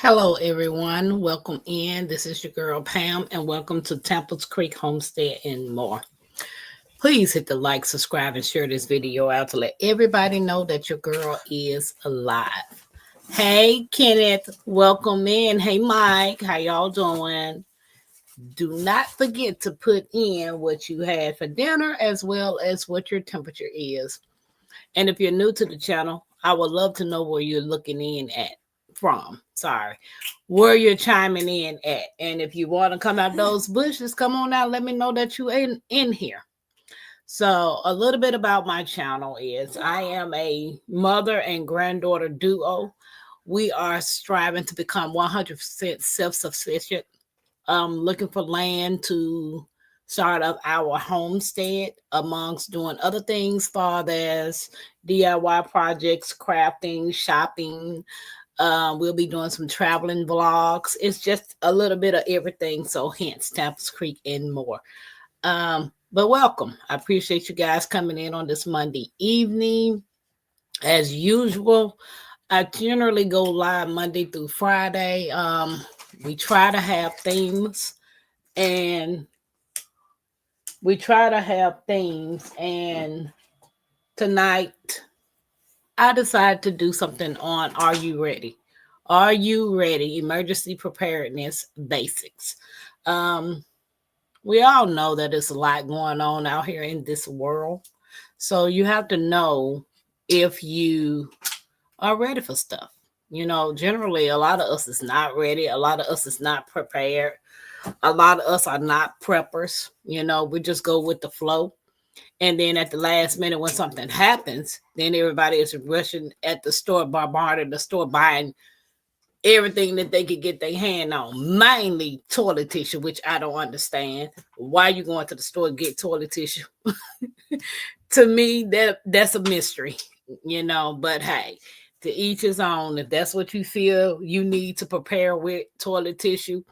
Hello, everyone. Welcome in. This is your girl Pam, and welcome to Temples Creek Homestead and more. Please hit the like, subscribe, and share this video out to let everybody know that your girl is alive. Hey, Kenneth, welcome in. Hey, Mike, how y'all doing? Do not forget to put in what you had for dinner as well as what your temperature is. And if you're new to the channel, I would love to know where you're looking in at from. Sorry, where you're chiming in at. And if you want to come out those bushes, come on out. Let me know that you in here. So a little bit about my channel is I am a mother and granddaughter duo. We are striving to become 100% self-sufficient. Looking for land to start up our homestead amongst doing other things, far as DIY projects, crafting, shopping. We'll be doing some traveling vlogs. It's just a little bit of everything. So hence Tamples Creek and more. But welcome. I appreciate you guys coming in on this Monday evening. As usual, I generally go live Monday through Friday. We try to have themes and tonight I decided to do something on Are You Ready? Are you ready? Emergency preparedness basics. We all know that there's a lot going on out here in this world. So you have to know if you are ready for stuff. You know, generally, a lot of us is not ready. A lot of us is not prepared. A lot of us are not preppers. You know, we just go with the flow. And then at the last minute, when something happens, then everybody is rushing at the store, bombarding the store, buying everything that they could get their hand on, mainly toilet tissue, which I don't understand. Why you going to the store to get toilet tissue? To me, that's a mystery, you know. But hey, to each his own. If that's what you feel you need to prepare with toilet tissue,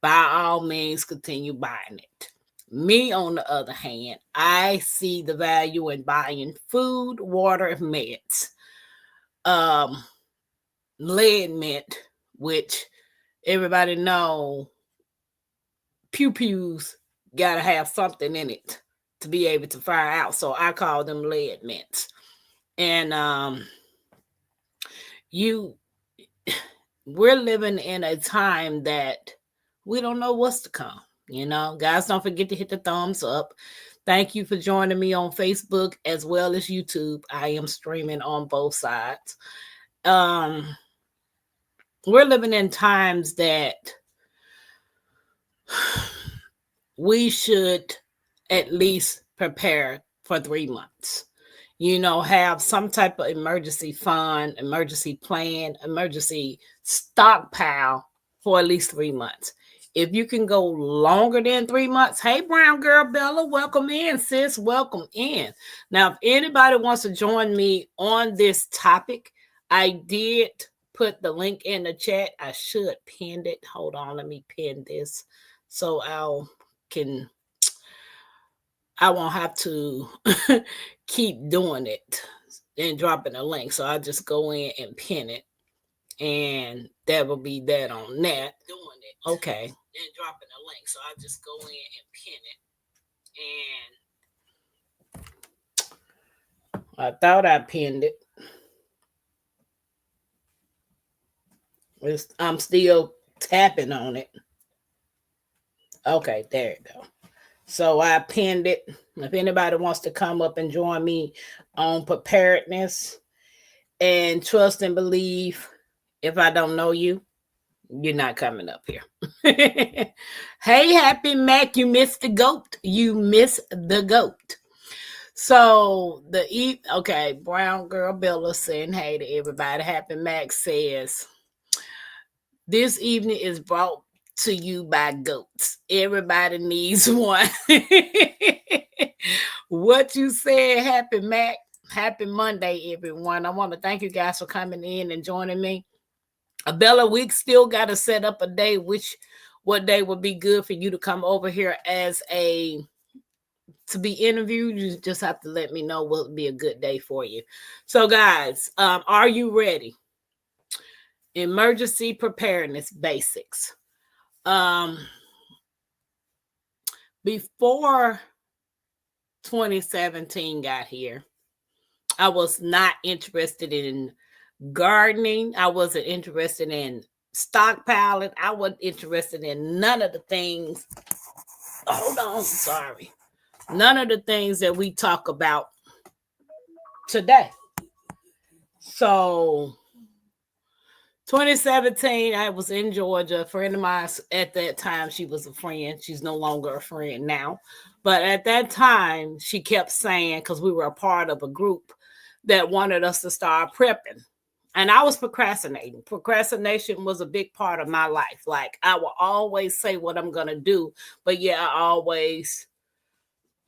by all means, continue buying it. Me, on the other hand, I see the value in buying food, water, and meds. Lead mint, which everybody know pew pews gotta have something in it to be able to fire out. So I call them lead mints. And we're living in a time that we don't know what's to come. You know, guys, don't forget to hit the thumbs up. Thank you for joining me on Facebook as well as YouTube. I am streaming on both sides. We're living in times that we should at least prepare for 3 months. You know, have some type of emergency fund, emergency plan, emergency stockpile for at least 3 months. If you can go longer than 3 months, hey, brown girl Bella, welcome in, sis. Welcome in. Now, if anybody wants to join me on this topic, I did put the link in the chat. I should pin it. Hold on, let me pin this so I won't have to keep doing it and dropping a link. So I just go in and pin it, and that will be that on that. Doing it. Okay. And dropping a link. So I just go in and pin it. And I thought I pinned it. I'm still tapping on it. Okay, there you go. So I pinned it. If anybody wants to come up and join me on preparedness and trust and believe, if I don't know you, you're not coming up here. Hey, Happy Mac, you missed the goat. You missed the goat. So okay, brown girl Bella saying hey to everybody. Happy Mac says this evening is brought to you by goats. Everybody needs one. What you said, Happy Mac. Happy Monday, everyone. I want to thank you guys for coming in and joining me. Bella, we still got to set up a day, what day would be good for you to come over here to be interviewed. You just have to let me know what would be a good day for you. So guys, are you ready? emergency preparedness basics. Before 2017 got here, I was not interested in gardening. I wasn't interested in stockpiling. I wasn't interested in none of the things. Hold on, sorry. None of the things that we talk about today. So 2017, I was in Georgia. A friend of mine at that time, she was a friend. She's no longer a friend now. But at that time, she kept saying, because we were a part of a group that wanted us to start prepping. And I was procrastinating. Procrastination was a big part of my life. Like, I will always say what I'm going to do, but yeah, I always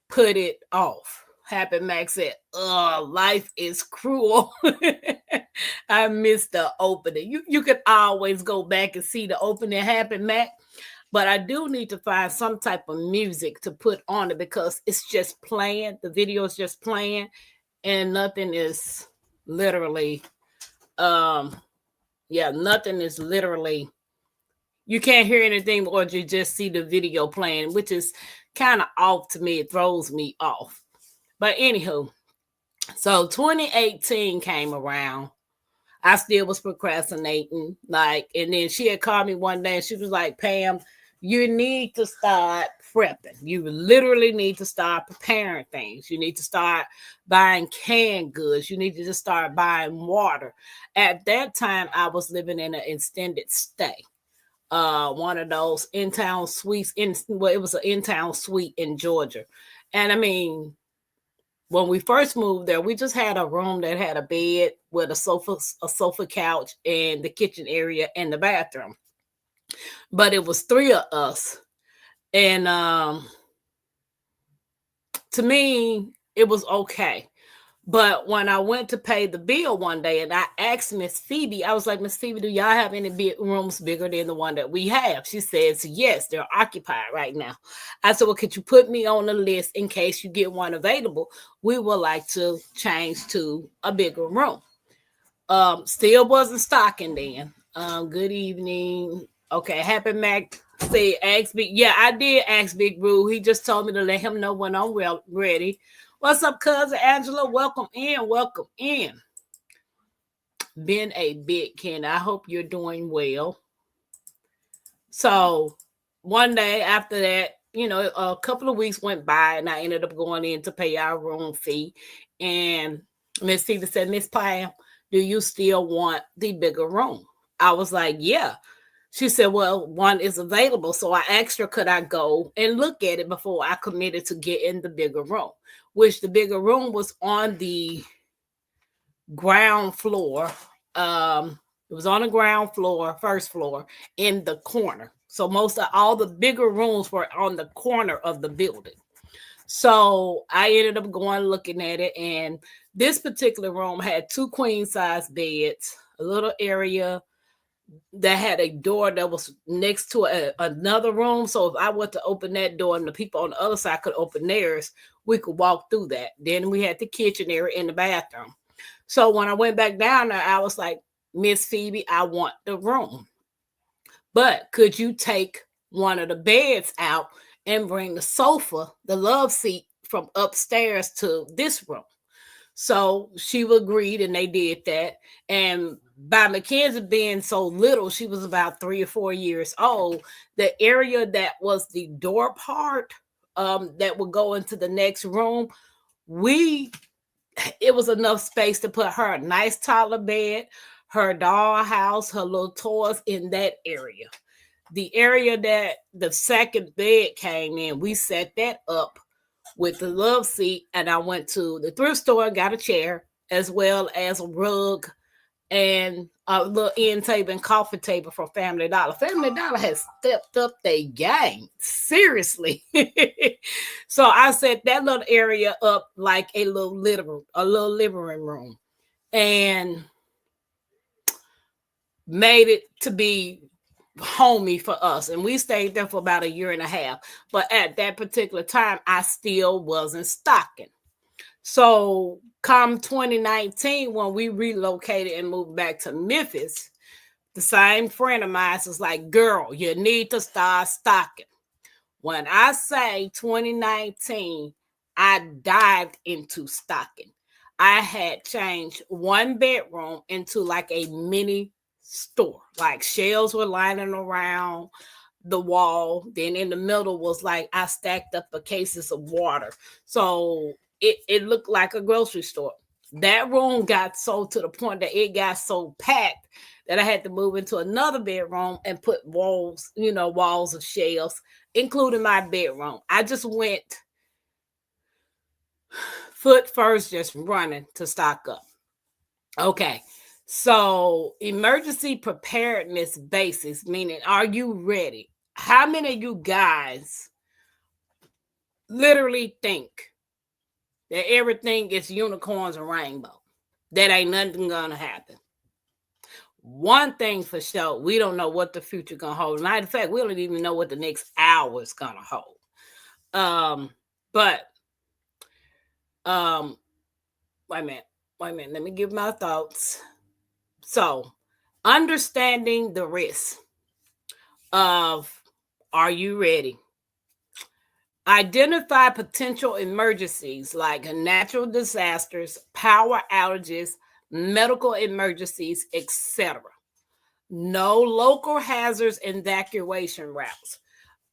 put it off. Happy Mac said, life is cruel. I missed the opening. You could always go back and see the opening, Happy Mac. But I do need to find some type of music to put on it because it's just playing. The video is just playing and nothing is literally, nothing is literally, you can't hear anything or you just see the video playing, which is kind of off to me. It throws me off. But anywho, so 2018 came around. I still was procrastinating. And then she had called me one day and she was like, Pam, you need to start prepping. You literally need to start preparing things. You need to start buying canned goods. You need to just start buying water. At that time, I was living in an extended stay. One of those in-town suites. It was an in-town suite in Georgia. And I mean, when we first moved there, we just had a room that had a bed with a sofa couch, and the kitchen area and the bathroom. But it was 3 of us. And to me, it was okay. But when I went to pay the bill one day and I asked Miss Phoebe, I was like, Miss Phoebe, do y'all have any rooms bigger than the one that we have? She says, yes, they're occupied right now. I said, well, could you put me on the list in case you get one available? We would like to change to a bigger room. Still wasn't stocking then. Good evening. Okay, Happy Mac said, ask Big. Yeah, I did ask Big Roo. He just told me to let him know when I'm ready. What's up, cousin Angela? Welcome in. Welcome in. Been a bit, Ken. I hope you're doing well. So one day after that, a couple of weeks went by and I ended up going in to pay our room fee. And Miss Phoebe said, Miss Pam, do you still want the bigger room? I was like, yeah. She said, well, one is available. So I asked her, could I go and look at it before I committed to getting the bigger room, which the bigger room was on the ground floor. It was on the ground floor, first floor, in the corner. So most of all the bigger rooms were on the corner of the building. So I ended up going looking at it. And this particular room had 2 queen size beds, a little area that had a door that was next to another room. So if I were to open that door and the people on the other side could open theirs, we could walk through that. Then we had the kitchen area and the bathroom. So when I went back down there, I was like, Miss Phoebe, I want the room. But could you take one of the beds out and bring the sofa, the love seat, from upstairs to this room? So she agreed and they did that. And by Mackenzie being so little, she was about 3 or 4 years old, the area that was the door part that would go into the next room, it was enough space to put her a nice toddler bed, her doll house, her little toys in that area. The area that the second bed came in, we set that up with the love seat, and I went to the thrift store, got a chair, as well as a rug and a little end table and coffee table for Family Dollar. Family Dollar has stepped up their game. Seriously. So I set that little area up like a little living room and made it to be homey for us. And we stayed there for about 1.5 years. But at that particular time, I still wasn't stocking. So come 2019, when we relocated and moved back to Memphis, The same friend of mine was like, girl, you need to start stocking. When I say 2019, I dived into stocking. I had changed one bedroom into like a mini store. Like shelves were lining around the wall. Then in the middle was like I stacked up the cases of water. So it looked like a grocery store. That room got so to the point that it got so packed that I had to move into another bedroom and put walls, walls of shelves, including my bedroom. I just went foot first, just running to stock up. Okay. So emergency preparedness basis, meaning are you ready? How many of you guys literally think that everything is unicorns and rainbow? That ain't nothing gonna happen. One thing for sure, we don't know what the future gonna hold. Matter of fact, we don't even know what the next hour is gonna hold. But wait a minute. Let me give my thoughts. So, understanding the risk of are you ready? Identify potential emergencies like natural disasters, power outages, medical emergencies, etc. Know local hazards and evacuation routes.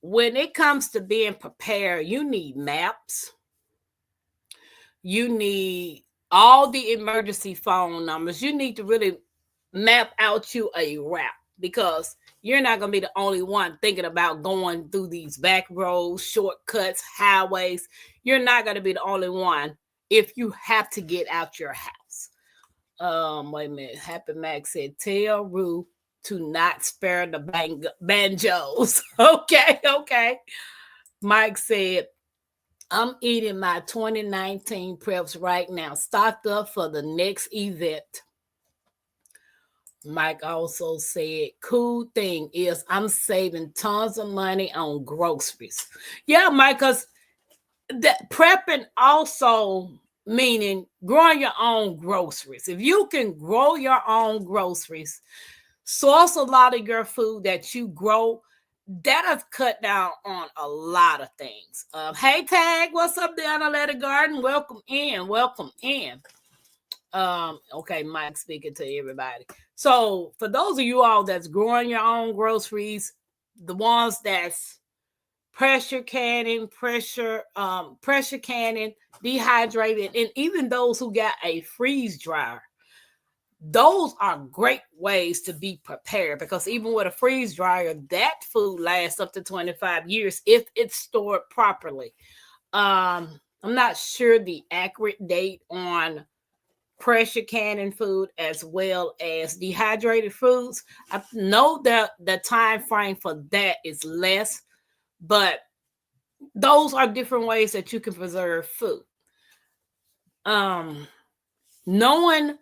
When it comes to being prepared, you need maps. You need all the emergency phone numbers. You need to really map out you a route because you're not going to be the only one thinking about going through these back roads, shortcuts, highways. You're not going to be the only one if you have to get out your house. Wait a minute. Happy Max said, tell Rue to not spare the banjos. Okay. Mike said, I'm eating my 2019 preps right now, stocked up for the next event. Mike also said, cool thing is I'm saving tons of money on groceries. Yeah, Mike, because that prepping also meaning growing your own groceries. If you can grow your own groceries, source a lot of your food that you grow, that has cut down on a lot of things. Hey, Tag, what's up down at the garden? Welcome in. Okay, Mike speaking to everybody. So for those of you all that's growing your own groceries, the ones that's pressure canning, dehydrated, and even those who got a freeze dryer, those are great ways to be prepared because even with a freeze dryer, that food lasts up to 25 years if it's stored properly. I'm not sure the accurate date on pressure canning food as well as dehydrated foods. I know that the time frame for that is less, but those are different ways that you can preserve food. Knowing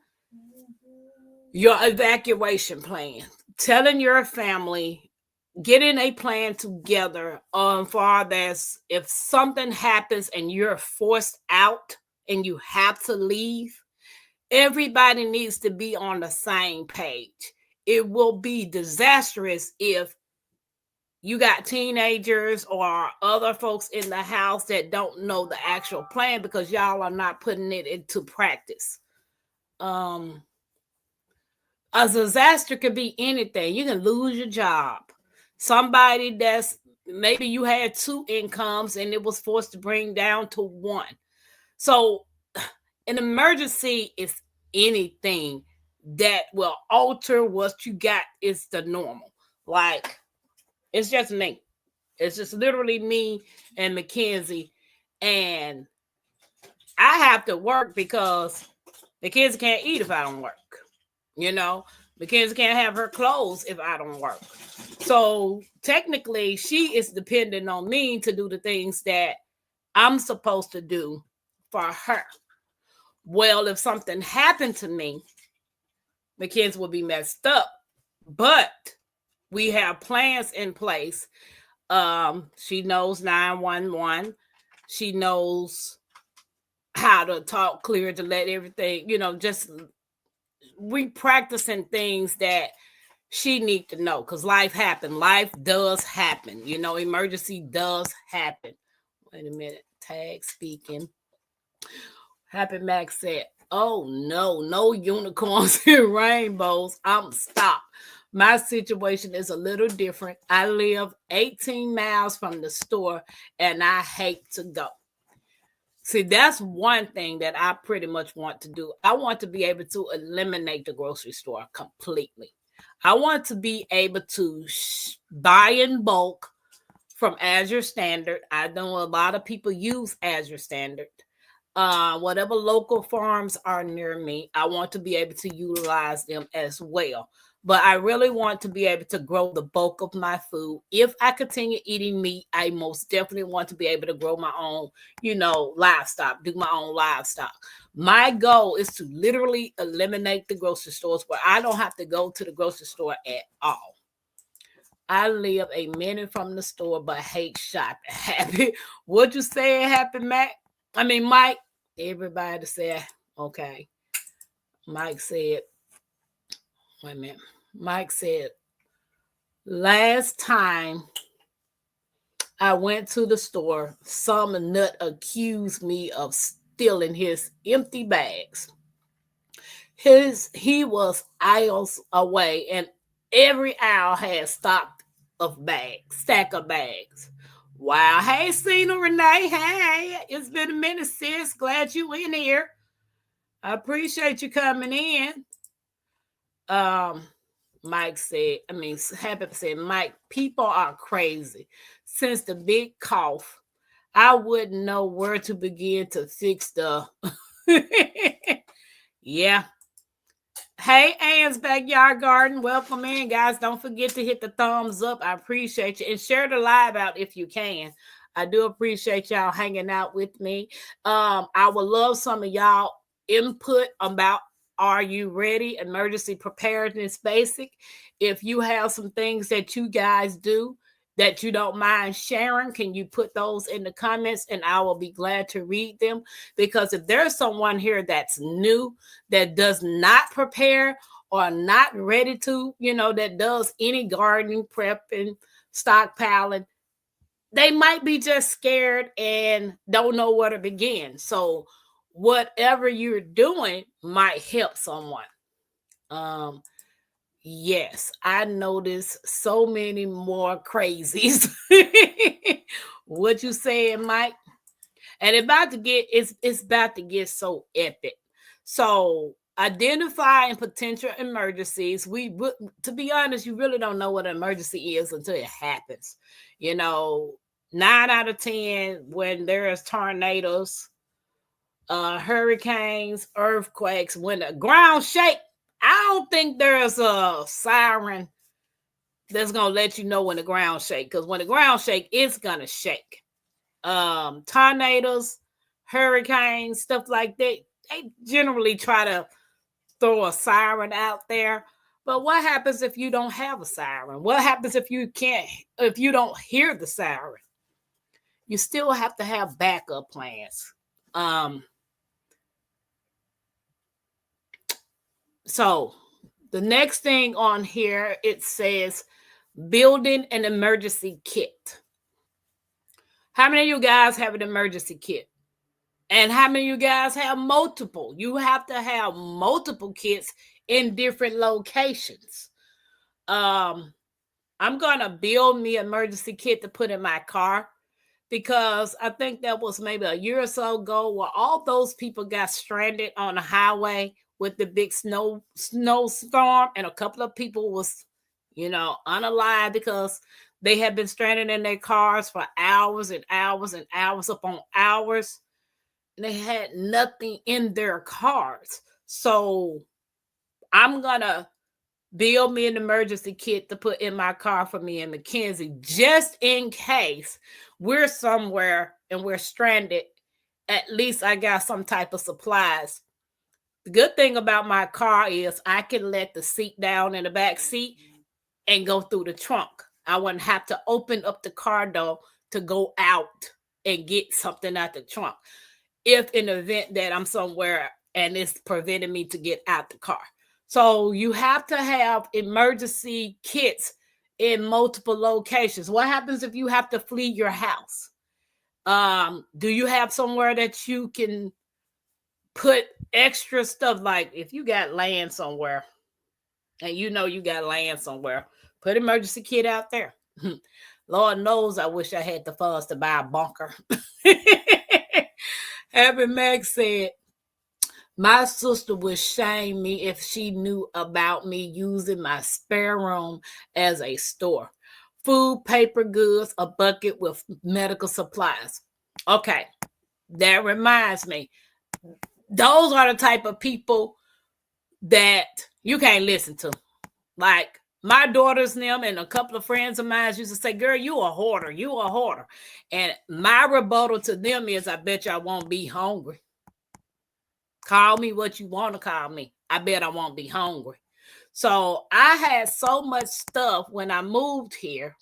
your evacuation plan, telling your family, getting a plan together for this. If something happens and you're forced out and you have to leave, everybody needs to be on the same page. It will be disastrous if you got teenagers or other folks in the house that don't know the actual plan because y'all are not putting it into practice. A disaster could be anything. You can lose your job. Somebody that's maybe you had 2 incomes and it was forced to bring down to 1. So an emergency is anything that will alter what you got is the normal. Like, it's just me. It's just literally me and Mackenzie. And I have to work because the kids can't eat if I don't work. Mackenzie can't have her clothes if I don't work. So technically, she is dependent on me to do the things that I'm supposed to do for her. Well, if something happened to me, Mackenzie would be messed up. But we have plans in place. She knows 911. She knows how to talk clear to let everything, just we practicing things that she need to know, because life happen. Life does happen. You know, emergency does happen. Wait a minute. Tag speaking. Happy Max said, oh no unicorns and rainbows. I'm stopped. My situation is a little different. I live 18 miles from the store and I hate to go. See, that's one thing that I pretty much want to do. I want to be able to eliminate the grocery store completely. I want to be able to buy in bulk from Azure Standard. I know a lot of people use Azure Standard. Whatever local farms are near me, I want to be able to utilize them as well. But I really want to be able to grow the bulk of my food. If I continue eating meat, I most definitely want to be able to grow my own, livestock, do my own livestock. My goal is to literally eliminate the grocery stores where I don't have to go to the grocery store at all. I live a minute from the store, but hate shopping. Happy. What you say, Happy Mac? Mike. Everybody said, okay. Mike said, wait a minute. Mike said, last time I went to the store, some nut accused me of stealing his empty bags. He was aisles away, and every aisle had stack of bags. Wow. Hey, Cena Renee. Hey, it's been a minute, sis. Glad you in here. I appreciate you coming in. Mike said, Happy said, Mike, people are crazy. Since the big cough, I wouldn't know where to begin to fix the. Yeah. Hey, Ann's Backyard Garden. Welcome in, guys. Don't forget to hit the thumbs up. I appreciate you. And share the live out if you can. I do appreciate y'all hanging out with me. I would love some of y'all input about, are you ready? Emergency preparedness basic. If you have some things that you guys do that you don't mind sharing, can you put those in the comments and I will be glad to read them? Because if there's someone here that's new, that does not prepare or not ready to, that does any gardening, prepping, stockpiling, they might be just scared and don't know where to begin. So whatever you're doing might help someone. Yes, I noticed so many more crazies. What you saying, Mike? And it's about to get so epic. So identifying potential emergencies. To be honest, you really don't know what an emergency is until it happens. 9 out of 10 when there's tornadoes, hurricanes, earthquakes, when the ground shake, I don't think there's a siren that's going to let you know when the ground shake, because when the ground shake, it's going to shake. Tornadoes, hurricanes, stuff like that, they generally try to throw a siren out there. But what happens if you don't have a siren? What happens if you don't hear the siren? You still have to have backup plans. So the next thing on here, it says building an emergency kit. How many of you guys have an emergency kit? And how many of you guys have multiple? You have to have multiple kits in different locations. I'm going to build me an emergency kit to put in my car, because I think that was maybe a year or so ago where all those people got stranded on the highway with the big snowstorm, and a couple of people was, unalive because they had been stranded in their cars for hours and hours and hours upon hours. And they had nothing in their cars. So I'm going to build me an emergency kit to put in my car for me and Mackenzie, just in case we're somewhere and we're stranded. At least I got some type of supplies. The good thing about my car is I can let the seat down in the back seat and go through the trunk. I wouldn't have to open up the car door to go out and get something out the trunk, if in the event that I'm somewhere and it's preventing me to get out the car. So you have to have emergency kits in multiple locations. What happens if you have to flee your house? Do you have somewhere that you can put extra stuff? Like if you got land somewhere and you know you got land somewhere, put emergency kit out there. Lord knows I wish I had the funds to buy a bunker. Happy Max said, my sister would shame me if she knew about me using my spare room as a store. Food, paper goods, a bucket with medical supplies. Okay, that reminds me. Those are the type of people that you can't listen to. Like my daughters, them, and a couple of friends of mine used to say, girl, you a hoarder. You a hoarder. And my rebuttal to them is, I bet you I won't be hungry. Call me what you want to call me. I bet I won't be hungry. So I had so much stuff when I moved here.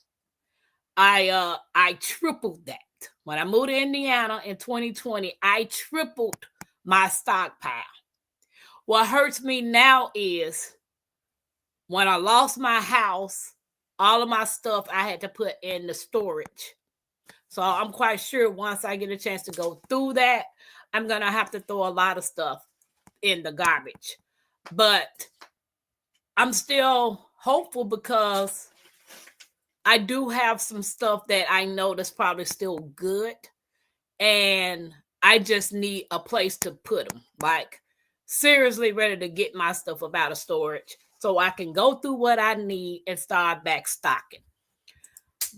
I tripled that. When I moved to Indiana in 2020, I tripled my stockpile. What hurts me now is when I lost my house, all of my stuff I had to put in the storage. So I'm quite sure once I get a chance to go through that, I'm going to have to throw a lot of stuff in the garbage. But I'm still hopeful because I do have some stuff that I know that's probably still good. And I just need a place to put them. Like, seriously ready to get my stuff up out of storage so I can go through what I need and start back stocking.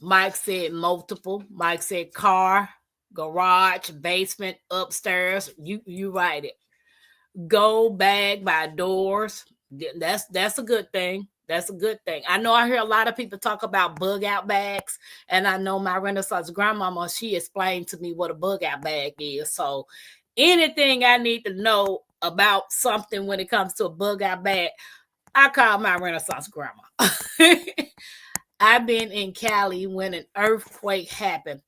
Mike said multiple. Mike said car, garage, basement, upstairs. You write it. Go bag by doors. That's a good thing. That's a good thing. I know I hear a lot of people talk about bug out bags, and I know my Renaissance grandmama, she explained to me what a bug out bag is. So anything I need to know about something when it comes to a bug out bag, I call my Renaissance grandma. I've been in Cali when an earthquake happened.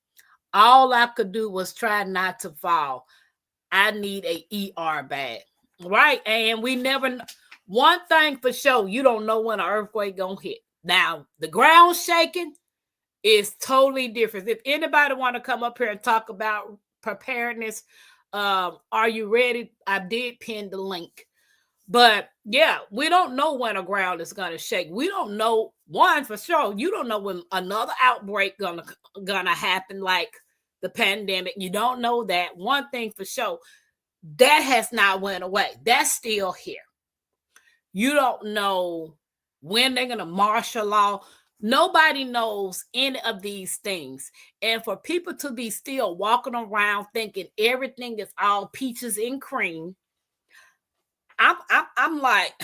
All I could do was try not to fall. I need a ER bag, right? And we never. One thing for sure, you don't know when an earthquake gonna hit. Now the ground shaking is totally different. If anybody want to come up here and talk about preparedness, are you ready? I did pin the link. But yeah, we don't know when a ground is gonna shake. We don't know one for sure. You don't know when another outbreak gonna happen, like the pandemic. You don't know that. One thing for sure, that has not went away. That's still here. You don't know when they're gonna martial law. Nobody knows any of these things. And for people to be still walking around thinking everything is all peaches and cream, I'm like,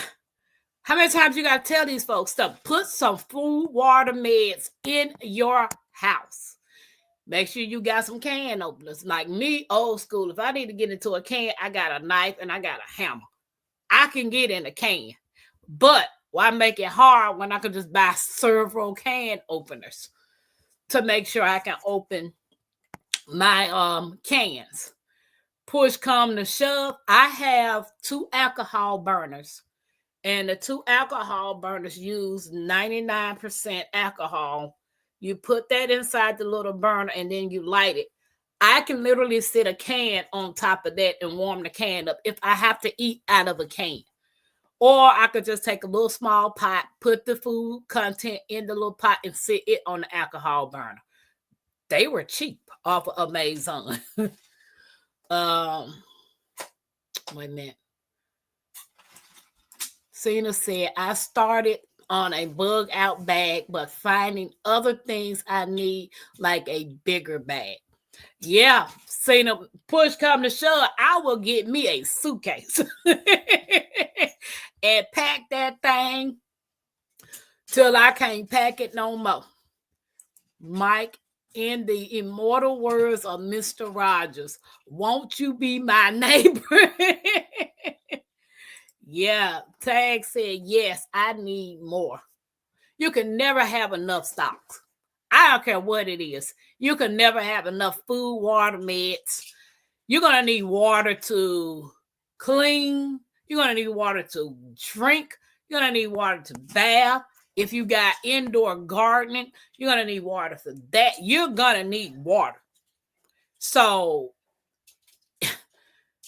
how many times you got to tell these folks to put some food, water, meds in your house? Make sure you got some can openers. Like me, old school. If I need to get into a can, I got a knife and I got a hammer. I can get in a can. But why make it hard when I could just buy several can openers to make sure I can open my cans? Push come to shove, I have 2 alcohol burners, and the 2 alcohol burners use 99% alcohol. You put that inside the little burner and then you light it. I can literally sit a can on top of that and warm the can up if I have to eat out of a can. Or I could just take a little small pot, put the food content in the little pot and sit it on the alcohol burner. They were cheap off of Amazon. Wait a minute. Cena said, I started on a bug out bag, but finding other things I need, like a bigger bag. Yeah, Cena, push come to shove, I will get me a suitcase and pack that thing till I can't pack it no more. Mike, in the immortal words of Mr. Rogers, won't you be my neighbor? Yeah, Tag said, yes, I need more. You can never have enough stocks. I don't care what it is. You can never have enough food, water, meds. You're going to need water to clean. You're going to need water to drink. You're going to need water to bath. If you got indoor gardening, you're going to need water for that. You're going to need water. So,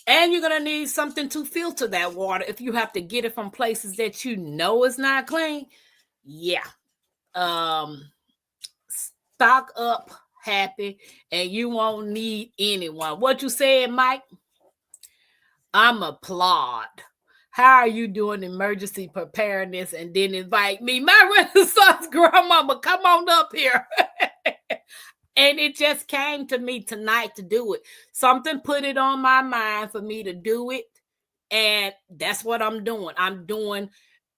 and you're going to need something to filter that water if you have to get it from places that you know is not clean. Yeah. Stock up happy and you won't need anyone. What you said, Mike? I'm applaud. How are you doing emergency preparedness and then invite me? My Renaissance grandmama, come on up here. And it just came to me tonight to do it. Something put it on my mind for me to do it. And that's what I'm doing. I'm doing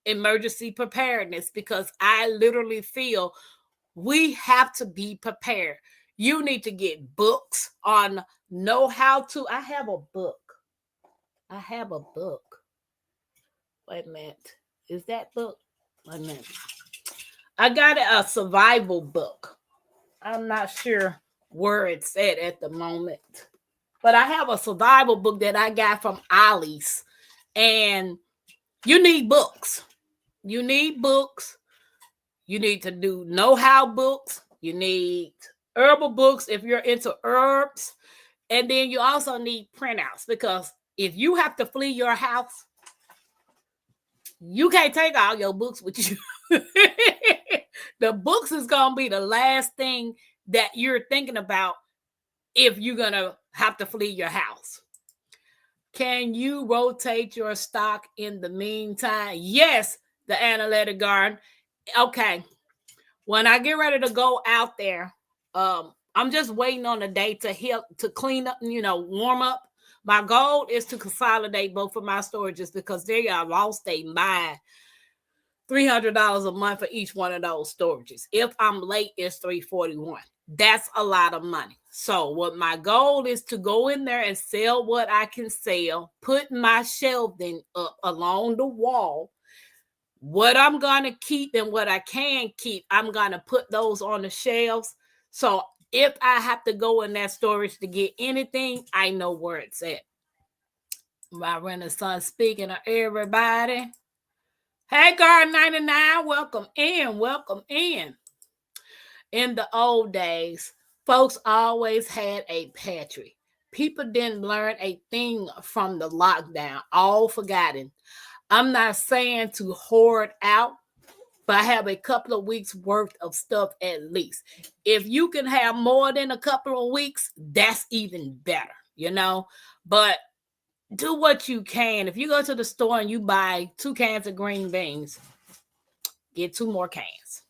emergency preparedness because I literally feel we have to be prepared. You need to get books on know how to. I have a book. Wait a minute. Is that book? Wait a minute. I got a survival book. I'm not sure where it's at the moment. But I have a survival book that I got from Ollie's. And you need books. You need books. You need to do know-how books. You need herbal books if you're into herbs. And then you also need printouts because if you have to flee your house, you can't take all your books with you. The books is going to be the last thing that you're thinking about if you're going to have to flee your house. Can you rotate your stock in the meantime? Yes, the analytic garden. Okay. When I get ready to go out there, I'm just waiting on a day to help to clean up, warm up. My goal is to consolidate both of my storages because they are lost their mind. $300 a month for each one of those storages. If I'm late, it's $341. That's a lot of money. So what my goal is to go in there and sell what I can sell, put my shelving up along the wall. What I'm going to keep and what I can keep, I'm going to put those on the shelves. So if I have to go in that storage to get anything, I know where it's at. My Renaissance speaking of everybody. Hey, Guard 99, welcome in. In the old days, folks always had a pantry. People didn't learn a thing from the lockdown, all forgotten. I'm not saying to hoard out, but I have a couple of weeks worth of stuff at least. If you can have more than a couple of weeks, that's even better, But do what you can. If you go to the store and you buy 2 cans of green beans, get 2 more cans.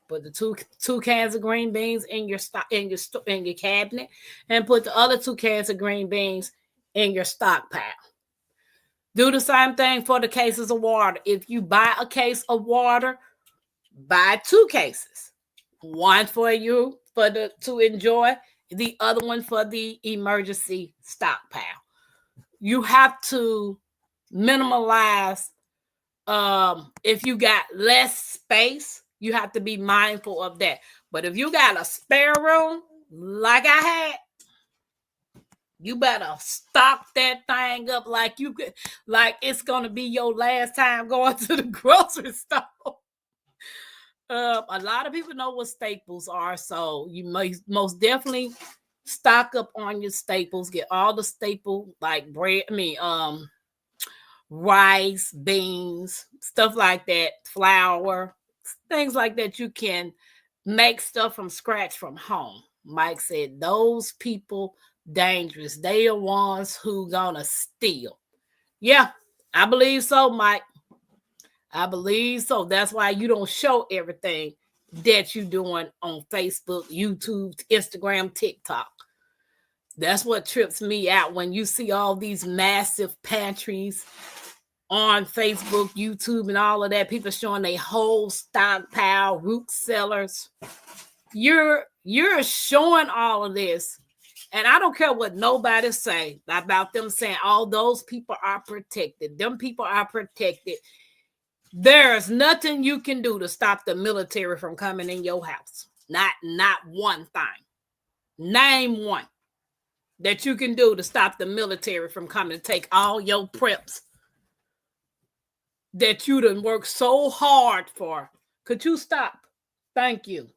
Put the two cans of green beans in your cabinet, and put the other 2 cans of green beans in your stockpile. Do the same thing for the cases of water. If you buy a case of water, buy 2 cases. One for you to enjoy, the other one for the emergency stockpile. You have to minimalize. If you got less space, you have to be mindful of that. But if you got a spare room, like I had, you better stock that thing up like it's going to be your last time going to the grocery store. A lot of people know what staples are, so you most definitely stock up on your staples. Get all the staple like bread. Rice, beans, stuff like that, flour, things like that. You can make stuff from scratch from home. Mike said those people dangerous. They are ones who gonna steal. Yeah, I believe so, Mike. I believe so. That's why you don't show everything that you're doing on Facebook, YouTube, Instagram, TikTok. That's what trips me out when you see all these massive pantries on Facebook, YouTube, and all of that. People showing their whole stockpile, root cellars. You're showing all of this. And I don't care what nobody say about them saying all those people are protected. Them people are protected. There's nothing you can do to stop the military from coming in your house. Not one thing. Name one that you can do to stop the military from coming to take all your preps. that you done worked so hard for. Could you stop? Thank you.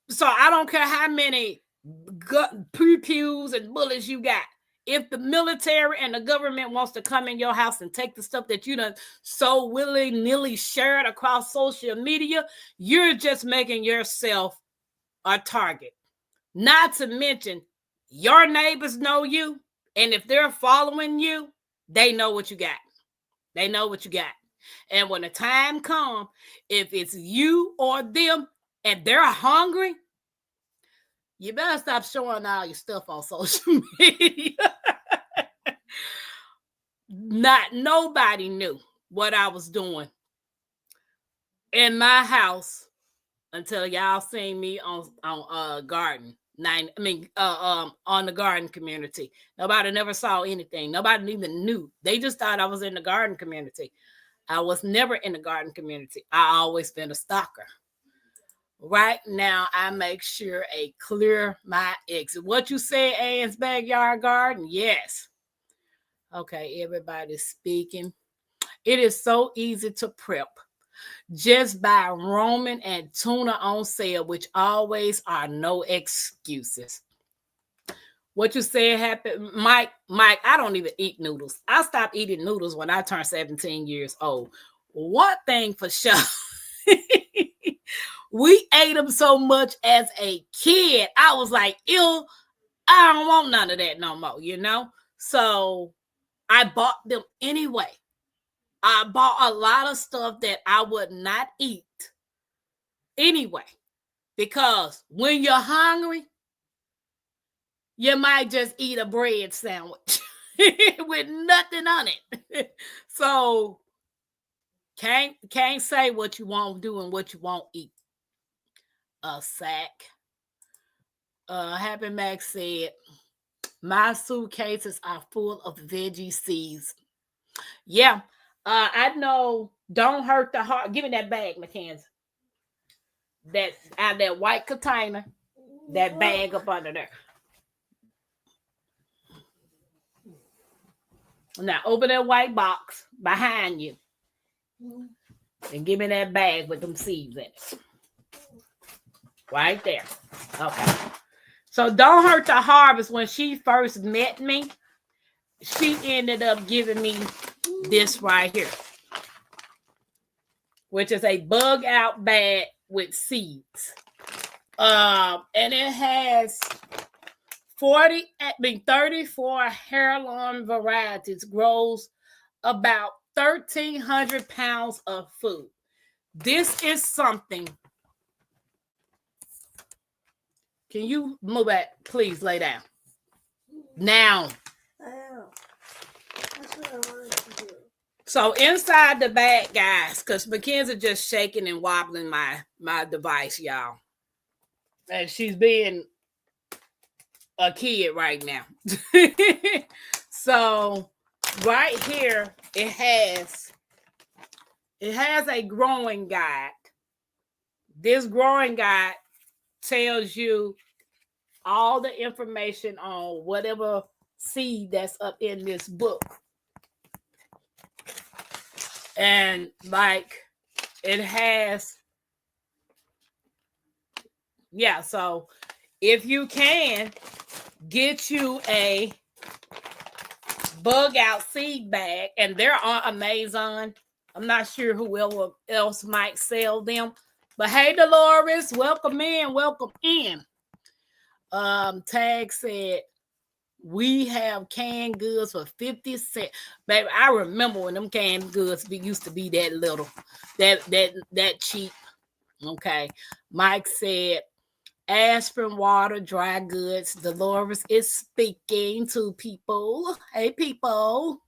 So I don't care how many pew-pews and bullets you got. If the military and the government wants to come in your house and take the stuff that you done so willy-nilly shared across social media, you're just making yourself a target. Not to mention, your neighbors know you, and if they're following you, they know what you got. They know what you got. And when the time comes, if it's you or them and they're hungry, you better stop showing all your stuff on social media. Nobody knew what I was doing in my house until y'all seen me on garden. On the garden community. Nobody never saw anything. Nobody even knew. They just thought I was in the garden community. I was never in the garden community. I always been a stalker. Right now, I make sure I clear my exit. What you say, Ann's backyard garden? Yes. Okay, everybody's speaking. It is so easy to prep. Just buy Roman and tuna on sale, which always are no excuses. What you said happened, Mike, I don't even eat noodles. I stopped eating noodles when I turned 17 years old. One thing for sure, we ate them so much as a kid. I was like, ew, I don't want none of that no more, you know? So I bought them anyway. I bought a lot of stuff that I would not eat anyway, because when you're hungry, you might just eat a bread sandwich with nothing on it. So can't say what you won't do and what you won't eat. A sack. Happy Max said, my suitcases are full of veggie seeds. Yeah. I know. Don't hurt the heart. Give me that bag, Mackenzie. That's out of that white container. That bag up under there. Now open that white box behind you and give me that bag with them seeds in it. Right there. Okay. So don't hurt the harvest. When she first met me, she ended up giving me this right here, which is a bug out bag with seeds. And it has 34 heirloom varieties, grows about 1,300 pounds of food. This is something. Can you move back? Please lay down. Now. That's what I wanted to do. So inside the bag, guys, because Mackenzie just shaking and wobbling my device, y'all. And she's being a kid right now. So right here, it has a growing guide. This growing guide tells you all the information on whatever seed that's up in this book. And like it has, yeah, so if you can get you a bug out seed bag, and they're on Amazon. I'm not sure who else might sell them. But hey, Dolores, welcome in. Tag said, we have canned goods for 50 cents. Baby, I remember when them canned goods used to be that little, that cheap. Okay. Mike said, aspirin, water, dry goods. Dolores is speaking to people. Hey, people.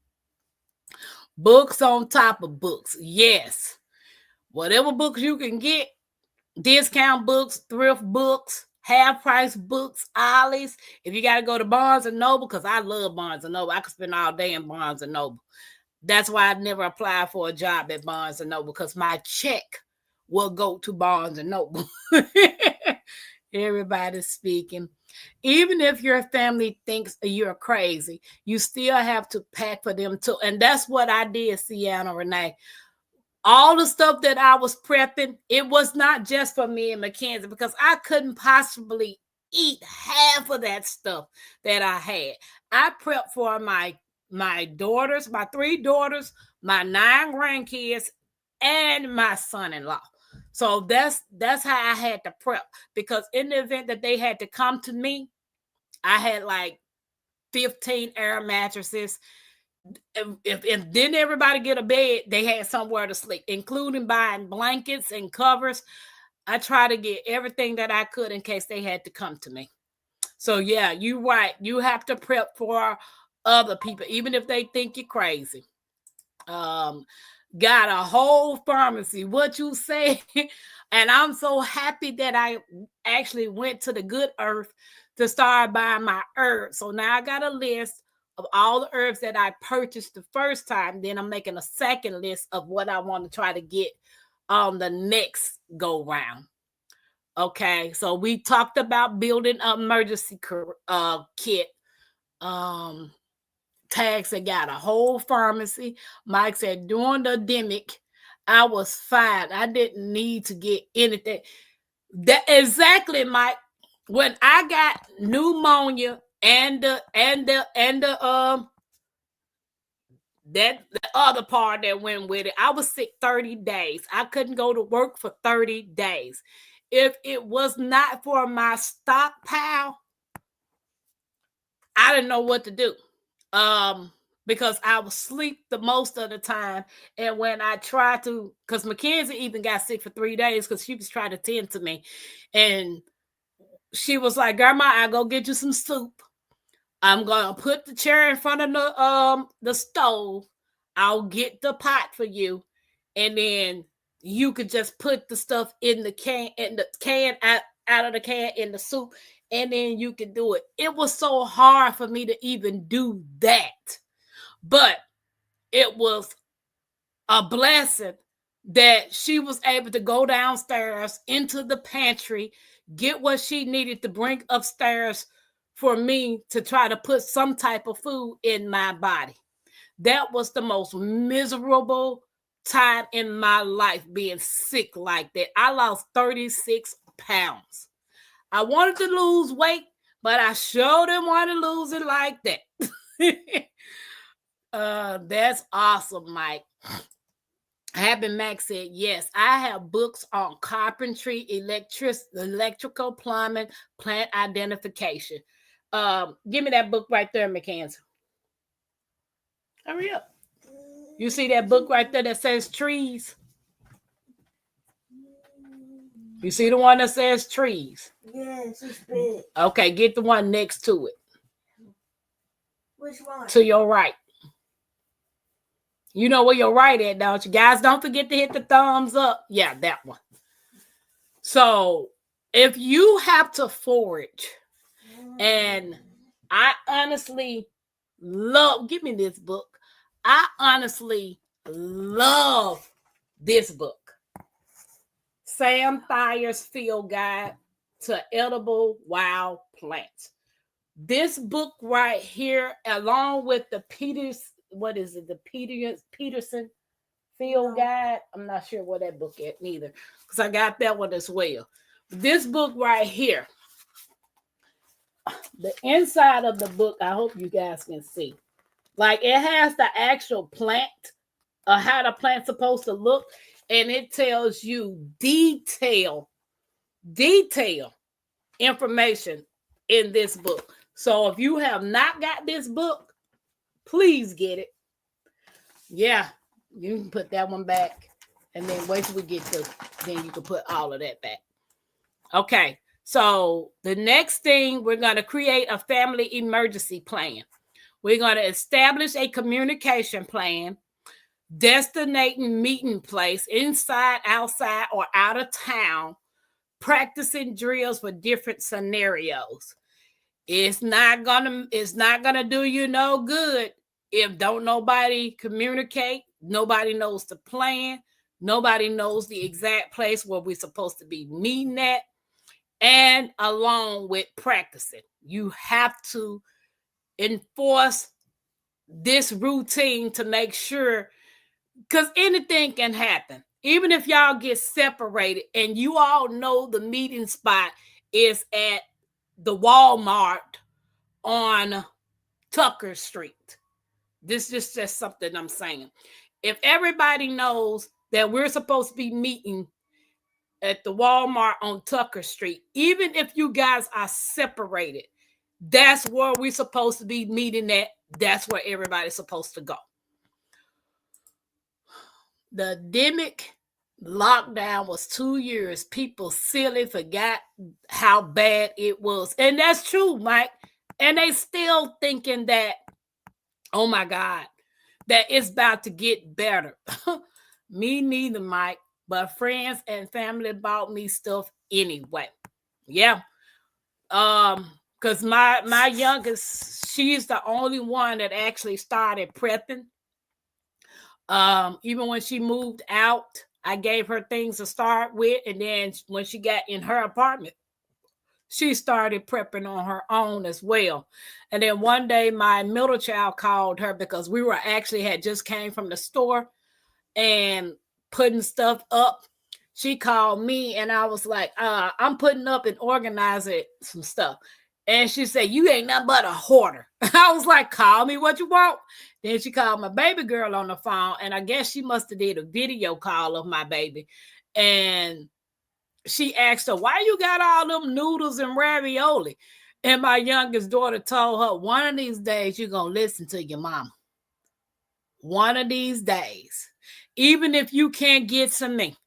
Books on top of books. Yes. Whatever books you can get, discount books, thrift books, half price books, Ollie's. If you got to go to Barnes and Noble, because I love Barnes and Noble. I could spend all day in Barnes and Noble. That's why I never applied for a job at Barnes and Noble, because my check will go to Barnes and Noble. Everybody's speaking. Even if your family thinks you're crazy, you still have to pack for them too. And that's what I did, Sienna Renee. All the stuff that I was prepping, it was not just for me and Mackenzie, because I couldn't possibly eat half of that stuff that I had. I prepped for my daughters, my 3 daughters, my 9 grandkids, and my son-in-law. So that's how I had to prep, because in the event that they had to come to me, I had like 15 air mattresses. If didn't everybody get a bed, they had somewhere to sleep, including buying blankets and covers. I try to get everything that I could in case they had to come to me. So yeah, you're right. You have to prep for other people, even if they think you're crazy. Got a whole pharmacy. What you say? And I'm so happy that I actually went to the Good Earth to start buying my herbs. So now I got a list of all the herbs that I purchased the first time. Then I'm making a second list of what I want to try to get on the next go round. Okay, so we talked about building an emergency kit. Tags that got a whole pharmacy. Mike said during the pandemic, I was fine. I didn't need to get anything. That exactly, Mike. When I got pneumonia and the other part that went with it, I was sick 30 days. I couldn't go to work for 30 days. If it was not for my stockpile, I didn't know what to do. Because I was asleep the most of the time. And when I tried to, because Mackenzie even got sick for 3 days because she was trying to tend to me. And she was like, Grandma, I'll go get you some soup. I'm gonna put the chair in front of the stove. I'll get the pot for you. And then you could just put the stuff in the can out of the can in the soup, and then you can do it. It was so hard for me to even do that. But it was a blessing that she was able to go downstairs into the pantry, get what she needed to bring upstairs for me to try to put some type of food in my body. That was the most miserable time in my life, being sick like that. I lost 36 pounds. I wanted to lose weight, but I sure didn't want to lose it like that. That's awesome, Mike. Happy Max said, yes, I have books on carpentry, electrical, plumbing, plant identification. Give me that book right there, Mackenzie. Hurry up. You see that book right there that says trees? You see the one that says trees? Yes, it's big. Okay, get the one next to it. Which one? To your right. You know where you're right at, don't you? Guys, don't forget to hit the thumbs up. Yeah, that one. So if you have to forage, and I honestly love, give me this book. I honestly love this book. Sam Thayer's Field Guide to Edible Wild Plants. This book right here, along with the Peterson Field Guide. I'm not sure what that book is neither, because I got that one as well. This book right here, the inside of the book, I hope you guys can see. Like, it has the actual plant, how the plant's supposed to look, and it tells you detail information in this book. So if you have not got this book, please get it. Yeah, you can put that one back, and then wait till we get to, then you can put all of that back. Okay, so the next thing, we're going to create a family emergency plan. We're going to establish a communication plan, designating meeting place inside, outside, or out of town, practicing drills for different scenarios. It's not gonna do you no good if don't nobody communicate, nobody knows the plan, nobody knows the exact place where we're supposed to be meeting at. and along with practicing. You have to enforce this routine to make sure, because anything can happen. Even if y'all get separated and you all know the meeting spot is at the Walmart on Tucker Street. This is just something I'm saying. If everybody knows that we're supposed to be meeting at the Walmart on Tucker Street, even if you guys are separated, that's where we're supposed to be meeting at. That's where everybody's supposed to go. The endemic lockdown was 2 years. People silly forgot how bad it was. And that's true, Mike. And they still thinking that, oh my God, that it's about to get better. Me neither, Mike. But friends and family bought me stuff anyway. Yeah. Because my youngest, she's the only one that actually started prepping. Even when she moved out, I gave her things to start with, and then when she got in her apartment, she started prepping on her own as well. And then one day my middle child called her because we were actually had just came from the store and putting stuff up. She called me and I was like, I'm putting up and organizing some stuff. And she said, you ain't nothing but a hoarder. I was like, call me what you want. Then she called my baby girl on the phone, and I guess she must have did a video call of my baby. And she asked her, why you got all them noodles and ravioli? And my youngest daughter told her, one of these days you're going to listen to your mama. One of these days. Even if you can't get some meat,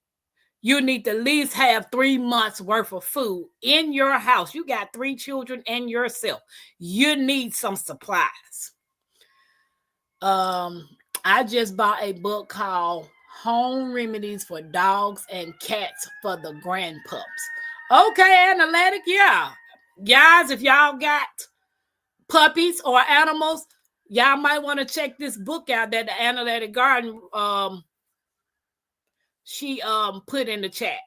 you need to at least have 3 months worth of food in your house. You got 3 children and yourself. You need some supplies. I just bought a book called Home Remedies for Dogs and Cats for the Grandpups. Okay, analytic, yeah. Guys, if y'all got puppies or animals, y'all might want to check this book out that the Analytic Garden she put in the chat.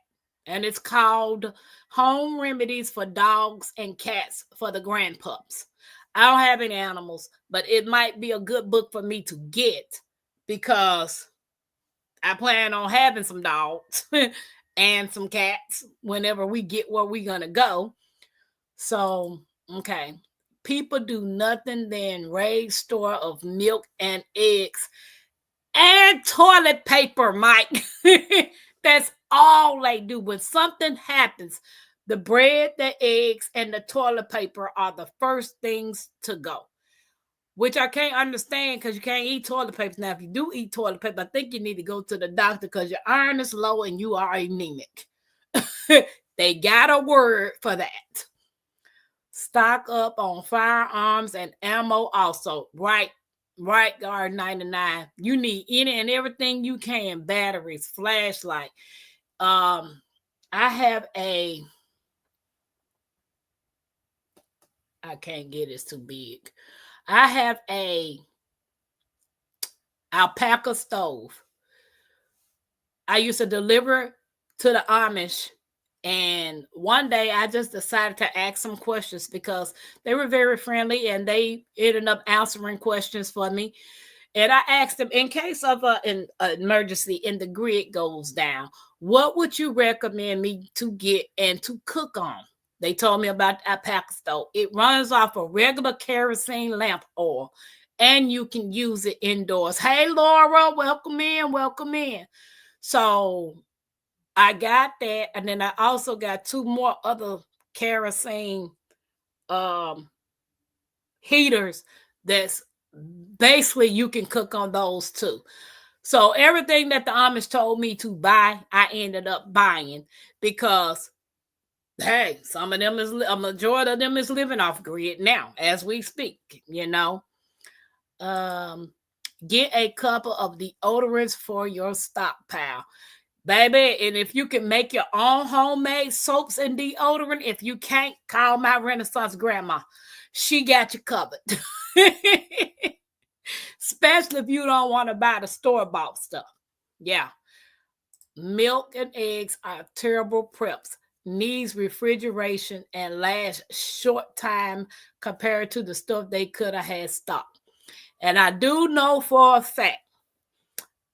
And it's called Home Remedies for Dogs and Cats for the Grandpups. I don't have any animals, but it might be a good book for me to get because I plan on having some dogs and some cats whenever we get where we're going to go. So, okay. People do nothing than raise store of milk and eggs and toilet paper, Mike. That's all they do. When something happens, the bread, the eggs, and the toilet paper are the first things to go, which I can't understand because you can't eat toilet paper. Now, if you do eat toilet paper, I think you need to go to the doctor because your iron is low and you are anemic. They got a word for that. Stock up on firearms and ammo also. Right, Guard 99. You need any and everything you can. Batteries, flashlight. I have I can't get it, it's too big. I have a alpaca stove. I used to deliver to the Amish, and one day I just decided to ask some questions because they were very friendly and they ended up answering questions for me. And I asked them, in case of an emergency and the grid goes down, what would you recommend me to get and to cook on? They told me about the alpaca stove. It runs off a regular kerosene lamp oil, and you can use it indoors. Hey, Laura, welcome in, welcome in. So I got that, and then I also got 2 more other kerosene heaters that's basically you can cook on those too. So everything that the Amish told me to buy, I ended up buying because, hey, some of them is a majority of them is living off grid now as we speak. You know, get a couple of deodorants for your stockpile. Baby, and if you can make your own homemade soaps and deodorant, if you can't, call my Renaissance grandma. She got you covered. Especially if you don't want to buy the store-bought stuff. Yeah. Milk and eggs are terrible preps. needs refrigeration and lasts short time compared to the stuff they could have had stocked. And I do know for a fact,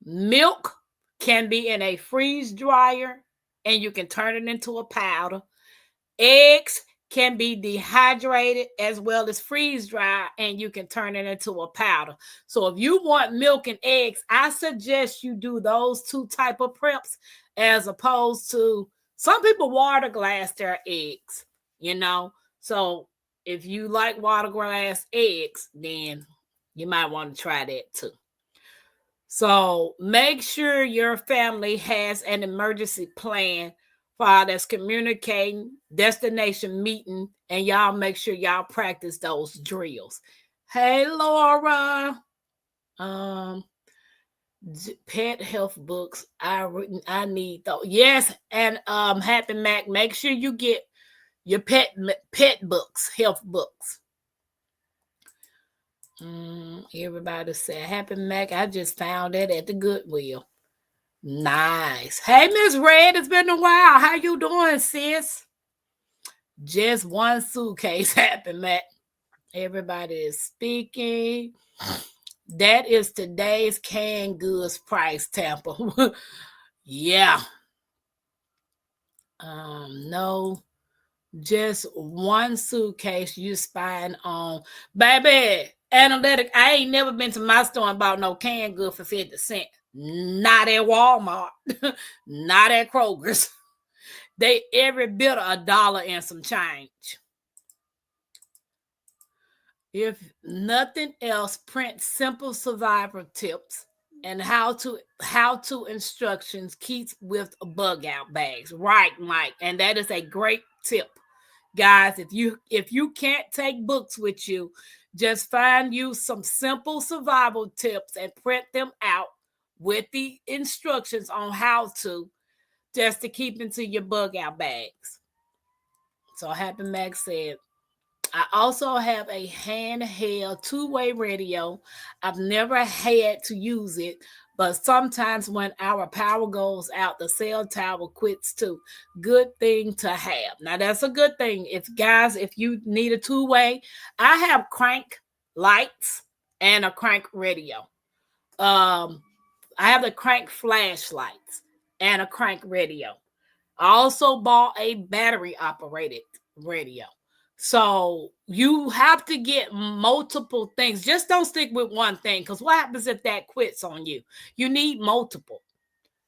milk can be in a freeze dryer and you can turn it into a powder. Eggs can be dehydrated as well as freeze dry and you can turn it into a powder. So if you want milk and eggs, I suggest you do those two type of preps as opposed to some people water glass their eggs, you know. So if you like water glass eggs, then you might want to try that too. So make sure your family has an emergency plan for that's communicating, destination meeting, and y'all make sure y'all practice those drills. Hey Laura. Um pet health books. I need those. Yes, and Happy Mac, make sure you get your pet books, health books. Everybody said Happy Mac. I just found it at the Goodwill. Nice. Hey, Miss Red, it's been a while. How you doing, sis? Just one suitcase, Happy Mac. Everybody is speaking. That is today's canned goods price, Tampa. Yeah. No. Just one suitcase you spying on. Baby, analytic, I ain't never been to my store and bought no canned good for 50 cents. Not at Walmart. Not at Kroger's. They every bit of $1 and some change. If nothing else, print simple survival tips and how to instructions keeps with bug out bags. Right, Mike. And that is a great tip. Guys, if you can't take books with you, just find you some simple survival tips and print them out with the instructions on how to, just to keep into your bug out bags. So Happy Mac said, I also have a handheld two-way radio. I've never had to use it, but sometimes when our power goes out, the cell tower quits too. Good thing to have. Now that's a good thing. If you need a two-way, I have crank lights and a crank radio. I have the crank flashlights and a crank radio. I also bought a battery operated radio. So you have to get multiple things. Just don't stick with one thing, because what happens if that quits on you? You need multiple.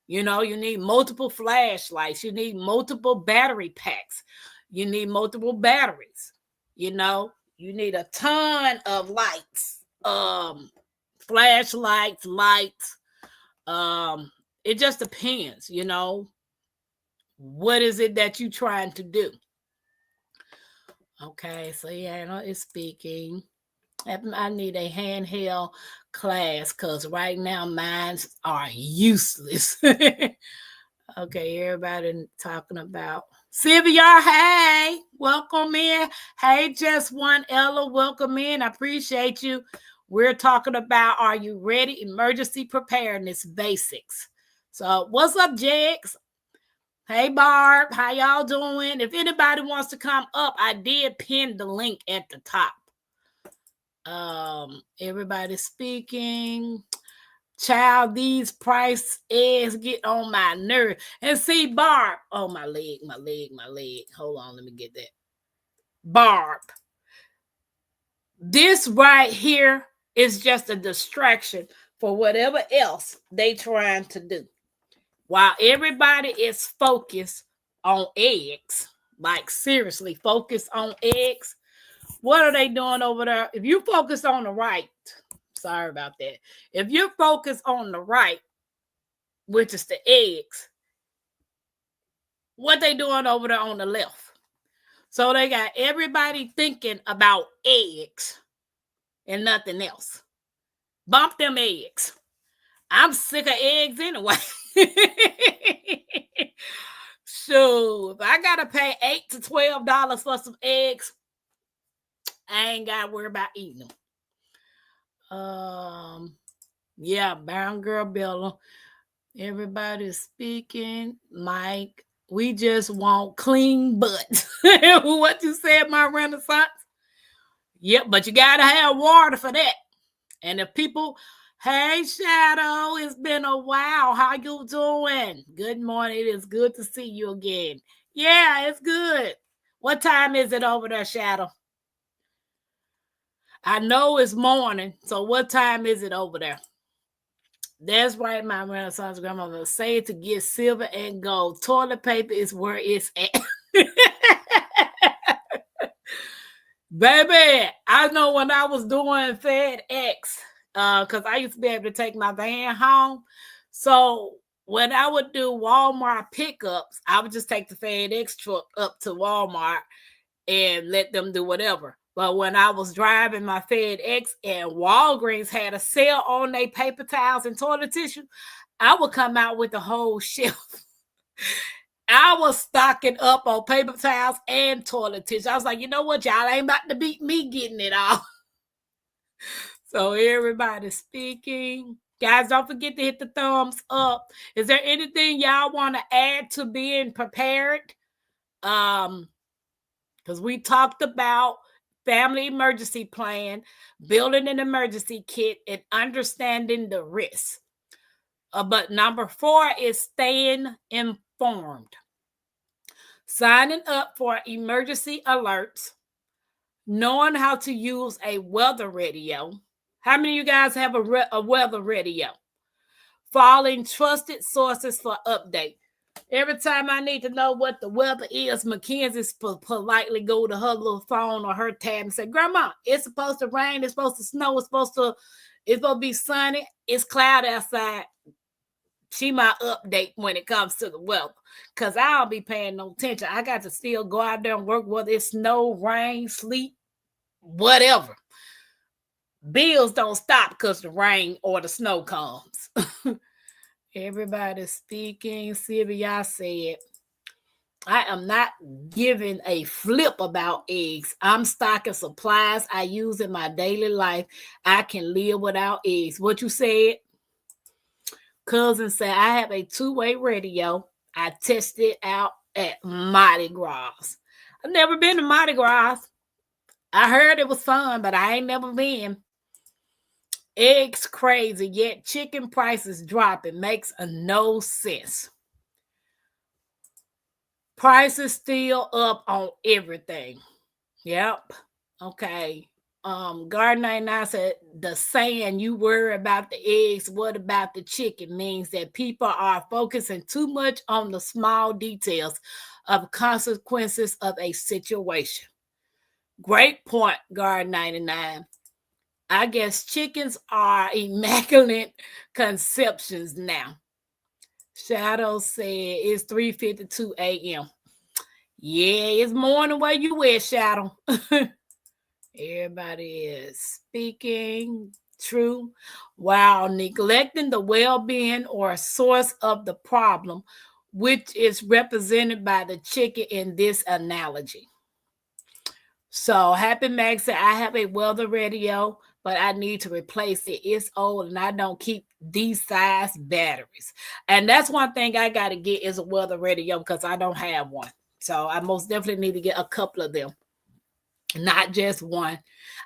You need multiple flashlights. You need multiple battery packs. You need multiple batteries. You need a ton of lights. Flashlights, lights. It just depends, what is it that you're trying to do? Okay, so yeah, it's speaking. I need a handheld class because right now mine are useless. Okay, everybody talking about Sylvia. Hey, welcome in. Hey, just one Ella, welcome in. I appreciate you. We're talking about, are you ready? Emergency preparedness basics. So what's up, Jex? Hey, Barb, how y'all doing? If anybody wants to come up, I did pin the link at the top. Everybody speaking. Child, these price eggs get on my nerve. And see, Barb, oh, my leg. Hold on, let me get that. Barb, this right here is just a distraction for whatever else they trying to do. While everybody is focused on eggs, like seriously focused on eggs, what are they doing over there? If you focus on the right, sorry about that. If you focus on the right, which is the eggs, what they doing over there on the left? So they got everybody thinking about eggs and nothing else. Bump them eggs. I'm sick of eggs anyway. So if I gotta pay $8 to $12 for some eggs, I ain't gotta worry about eating them. Yeah, Brown Girl Bella. Everybody's speaking. Mike, We just want clean butts. What you said, my Renaissance? Yep, but you gotta have water for that. And if people, hey Shadow, it's been a while. How you doing? Good morning. It is good to see you again. Yeah, it's good. What time is it over there, Shadow? I know it's morning. So what time is it over there? That's right, my Renaissance grandmother. Say to get silver and gold. Toilet paper is where it's at. Baby, I know when I was doing FedEx, because I used to be able to take my van home. So when I would do Walmart pickups, I would just take the FedEx truck up to Walmart and let them do whatever. But when I was driving my FedEx and Walgreens had a sale on their paper towels and toilet tissue, I would come out with the whole shelf. I was stocking up on paper towels and toilet tissue. I was like, you know what? Y'all ain't about to beat me getting it all. So everybody speaking. Guys, don't forget to hit the thumbs up. Is there anything y'all want to add to being prepared? Because we talked about family emergency plan, building an emergency kit, and understanding the risks. But number 4 is staying informed. Signing up for emergency alerts, knowing how to use a weather radio. How many of you guys have a weather radio? Following trusted sources for update. Every time I need to know what the weather is, Mackenzie's politely go to her little phone or her tab and say, Grandma, it's supposed to rain, it's supposed to snow, it's supposed to be sunny, it's cloudy outside. She my update when it comes to the weather, because I don't be paying no attention. I got to still go out there and work, whether it's snow, rain, sleet, whatever. Bills don't stop because the rain or the snow comes. Everybody speaking. Sylvia said, I am not giving a flip about eggs. I'm stocking supplies I use in my daily life. I can live without eggs. What you said? Cousin said, I have a 2-way radio. I tested it out at Mardi Gras. I've never been to Mardi Gras. I heard it was fun, but I ain't never been. Eggs crazy, yet chicken prices dropping. Makes no sense. Prices still up on everything. Yep. Okay. Garden 99 said, the saying you worry about the eggs, what about the chicken, means that people are focusing too much on the small details of consequences of a situation. Great point, Garden 99. I guess chickens are immaculate conceptions now. Shadow said it's 3:52 a.m. Yeah, it's morning where you at, Shadow. Everybody is speaking true. While neglecting the well-being or source of the problem, which is represented by the chicken in this analogy. So Happy Max said, I have a weather radio, but I need to replace it. It's old and I don't keep these size batteries. And that's one thing I got to get is a weather radio, because I don't have one. So I most definitely need to get a couple of them. Not just one.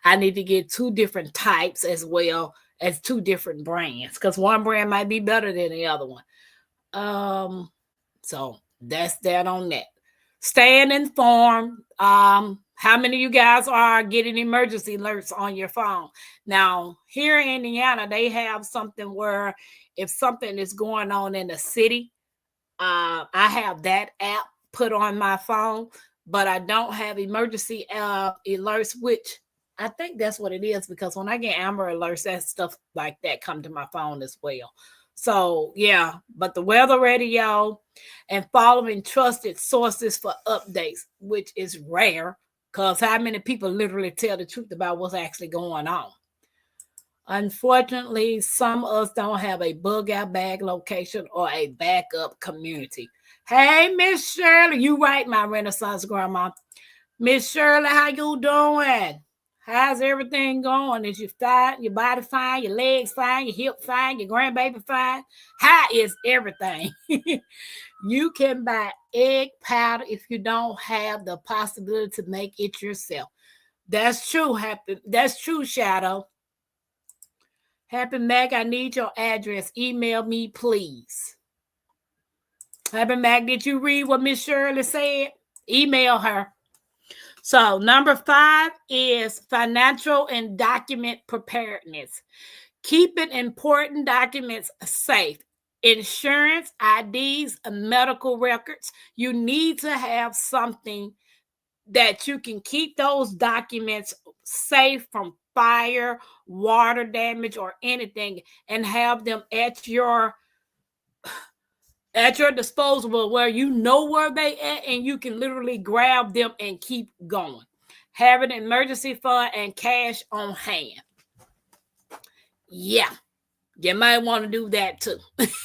I need to get 2 different types as well as 2 different brands, because one brand might be better than the other one. So that's that on that. Staying informed. How many of you guys are getting emergency alerts on your phone? Now, here in Indiana, they have something where if something is going on in the city, I have that app put on my phone, but I don't have emergency alerts, which I think that's what it is, because when I get Amber alerts, that stuff like that come to my phone as well. So, yeah, but the weather radio and following trusted sources for updates, which is rare, because how many people literally tell the truth about what's actually going on? Unfortunately, some of us don't have a bug out bag location or a backup community. Hey, Miss Shirley, you right, my Renaissance grandma. Miss Shirley, how you doing? How's everything going? Is you fine? Your body fine? Your legs fine? Your hip fine? Your grandbaby fine? How is everything? You can buy egg powder if you don't have the possibility to make it yourself. That's true, Happy. That's true, Shadow. Happy Mac, I need your address. Email me, please. Happy Mac, did you read what Miss Shirley said? Email her. So, number 5 is financial and document preparedness. Keeping important documents safe. Insurance, IDs, medical records. You need to have something that you can keep those documents safe from fire, water damage, or anything, and have them at your disposal where you know where they at and you can literally grab them and keep going. Have an emergency fund and cash on hand. Yeah, you might want to do that too.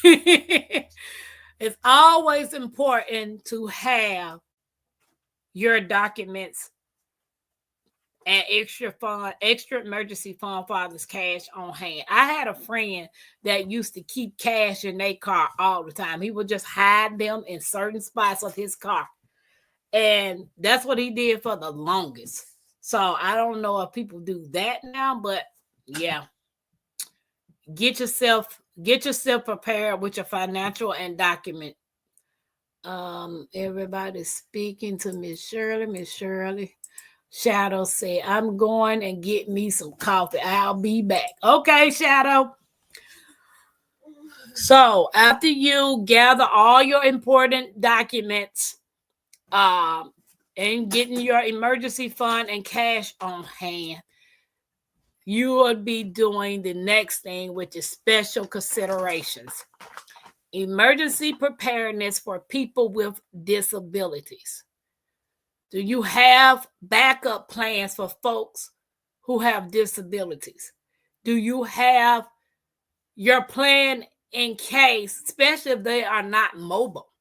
It's always important to have your documents and extra emergency fund for this cash on hand. I had a friend that used to keep cash in their car all the time. He would just hide them in certain spots of his car. And that's what he did for the longest. So I don't know if people do that now, but yeah. Get yourself prepared with your financial and document. Everybody's speaking to Miss Shirley. Miss Shirley. Shadow said, I'm going and get me some coffee. I'll be back. Okay, Shadow. So after you gather all your important documents, and getting your emergency fund and cash on hand, you will be doing the next thing, which is special considerations. Emergency preparedness for people with disabilities. Do you have backup plans for folks who have disabilities? Do you have your plan in case, especially if they are not mobile?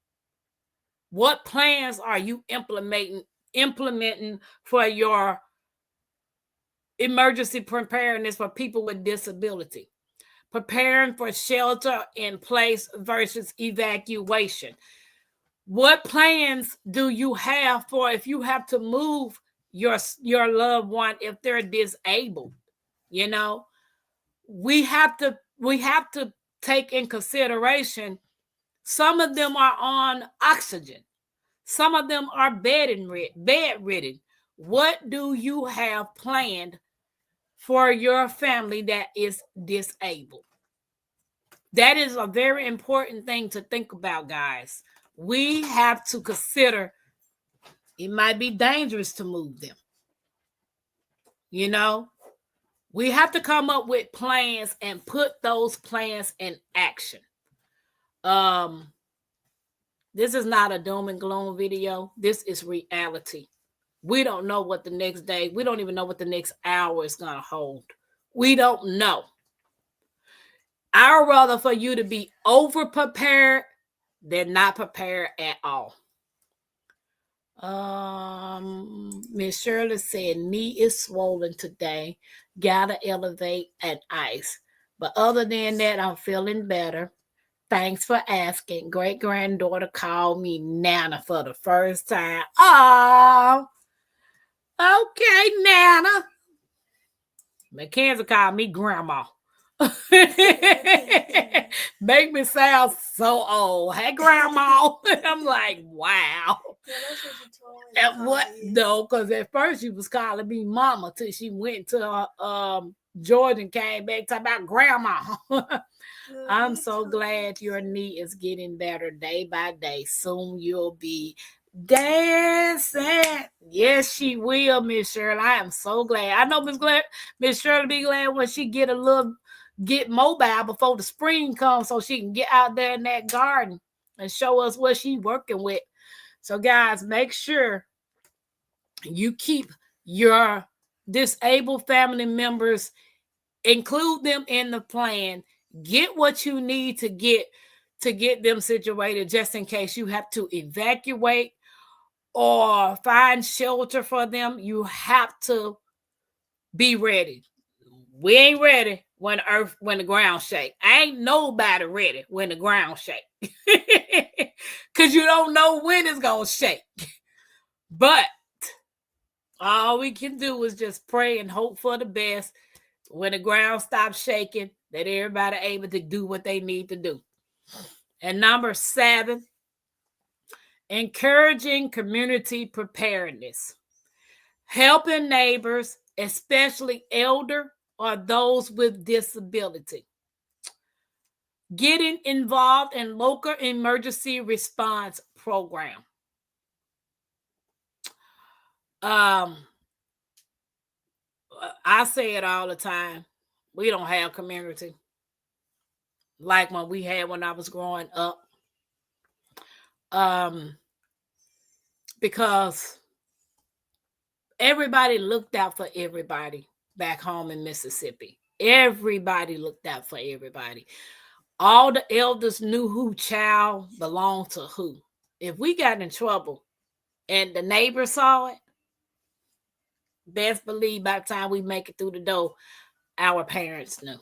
What plans are you implementing for your emergency preparedness for people with disability? Preparing for shelter in place versus evacuation. What plans do you have for if you have to move your loved one if they're disabled? You know, we have to take in consideration some of them are on oxygen. Some of them are bedridden. What do you have planned for your family that is disabled? That is a very important thing to think about, guys. We have to consider it might be dangerous to move them. You know, we have to come up with plans and put those plans in action. This is not a doom and gloom video. This is reality. We don't know what the next day, we don't even know what the next hour is going to hold. We don't know. I'd rather for you to be over prepared than not prepared at all. Miss Shirley said knee is swollen today. Gotta elevate and ice. But other than that, I'm feeling better. Thanks for asking. Great granddaughter called me Nana for the first time. Oh, okay, Nana. Mackenzie called me Grandma. Make me sound so old. Hey, Grandma. I'm like, wow. And what? No, because at first she was calling me Mama till she went to Georgia and came back talking about Grandma. I'm so glad your knee is getting better day by day. Soon you'll be dancing. Yes, she will, Miss Shirley. I am so glad. I know Miss Shirley be glad when she get mobile before the spring comes so she can get out there in that garden and show us what she's working with. So, guys, make sure you keep your disabled family members, include them in the plan. Get what you need to get them situated just in case you have to evacuate or find shelter for them. You have to Be ready. We ain't ready when the ground shake. Ain't nobody ready when the ground shake. Because you don't know when it's going to shake. But all we can do is just pray and hope for the best. When the ground stops shaking, that everybody able to do what they need to do. And number 7, encouraging community preparedness. Helping neighbors, especially elder or those with disability. Getting involved in local emergency response program. I say it all the time. We don't have community like when we had when I was growing up. Because everybody looked out for everybody back home in Mississippi. Everybody looked out for everybody. All the elders knew who child belonged to who. If we got in trouble and the neighbor saw it, best believe by the time we make it through the door, our parents knew.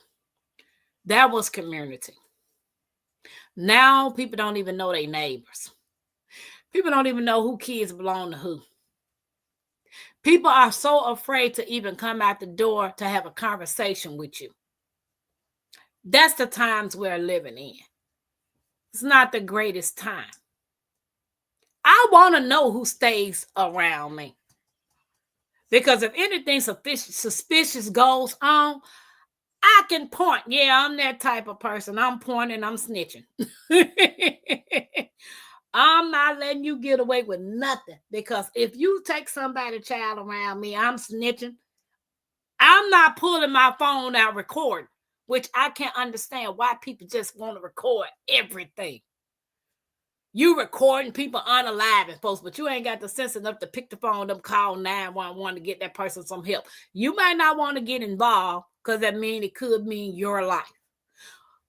That was community. Now people don't even know their neighbors. People don't even know who kids belong to who. People are so afraid to even come out the door to have a conversation with you. That's the times we're living in. It's not the greatest time. I want to know who stays around me. Because if anything suspicious goes on, I can point. Yeah, I'm that type of person. I'm pointing, I'm snitching. I'm not letting you get away with nothing. Because if you take somebody's child around me, I'm snitching. I'm not pulling my phone out recording, which I can't understand why people just want to record everything. You recording people unaliving folks, but you ain't got the sense enough to pick the phone up, call 911 to get that person some help. You might not want to get involved because it could mean your life.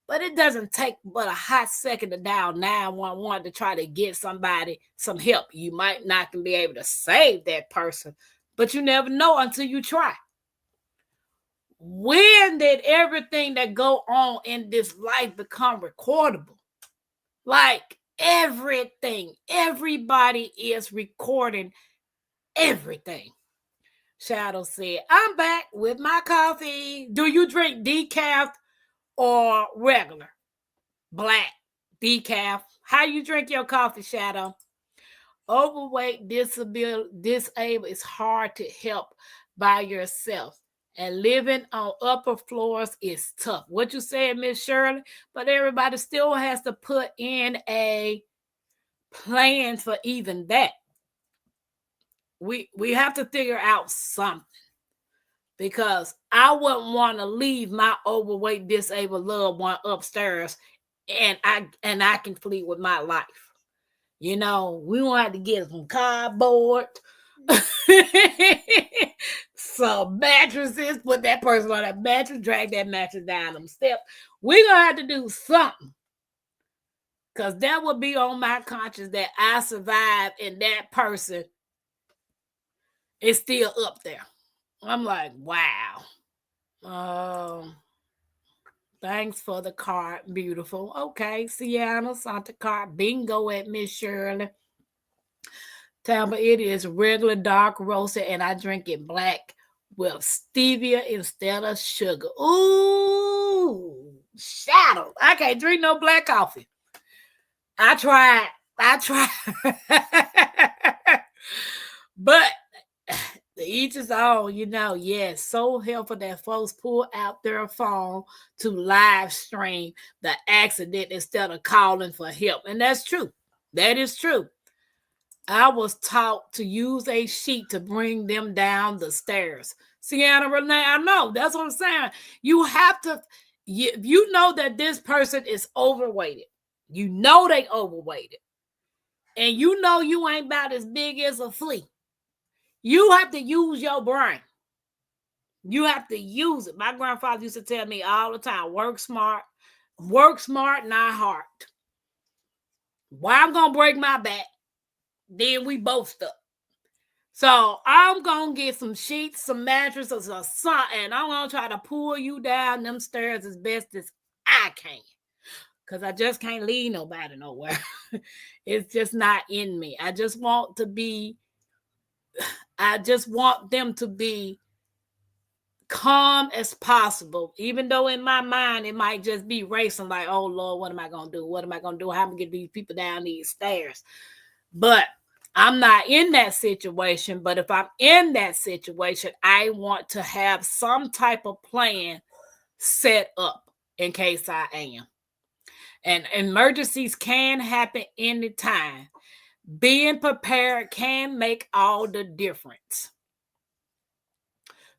But it doesn't take but a hot second to dial 911 to try to get somebody some help. You might not be able to save that person, but you never know until you try. When did everything that go on in this life become recordable? Like everything. Everybody is recording everything. Shadow said, I'm back with my coffee. Do you drink decaf or regular? Black, decaf. How you drink your coffee, Shadow? Overweight, disabled is hard to help by yourself. And living on upper floors is tough. What you said, Miss Shirley? But everybody still has to put in a plan for even that. We have to figure out something. Because I wouldn't want to leave my overweight, disabled loved one upstairs and I can flee with my life. You know, we won't have to get some cardboard, some mattresses, put that person on that mattress, drag that mattress down them steps. We're going to have to do something. Because that would be on my conscience that I survived and that person is still up there. I'm like, wow. Thanks for the card. Beautiful. Okay, Sienna, Santa Card. Bingo at Miss Shirley. Tampa, it is regular dark roasted, and I drink it black with stevia instead of sugar. Ooh, Shadow. I can't drink no black coffee. I tried. But each is own, yes. So helpful that folks pull out their phone to live stream the accident instead of calling for help. And that's true. That is true. I was taught to use a sheet to bring them down the stairs. Sienna Renee, I know. That's what I'm saying. You have to, you know that this person is overweighted. You know they overweighted. And you know you ain't about as big as a flea. You have to use your brain. You have to use it. My grandfather used to tell me all the time, work smart, not hard. Why I'm going to break my back, then we both stuck. So I'm gonna get some sheets, some mattresses, or something, and I'm gonna try to pull you down them stairs as best as I can. Cause I just can't lead nobody nowhere. It's just not in me. I just want them to be calm as possible, even though in my mind it might just be racing like, oh Lord, what am I gonna do? What am I gonna do? How am I gonna get these people down these stairs? But I'm not in that situation. But if I'm in that situation, I want to have some type of plan set up in case I am. And emergencies can happen anytime. Being prepared can make all the difference.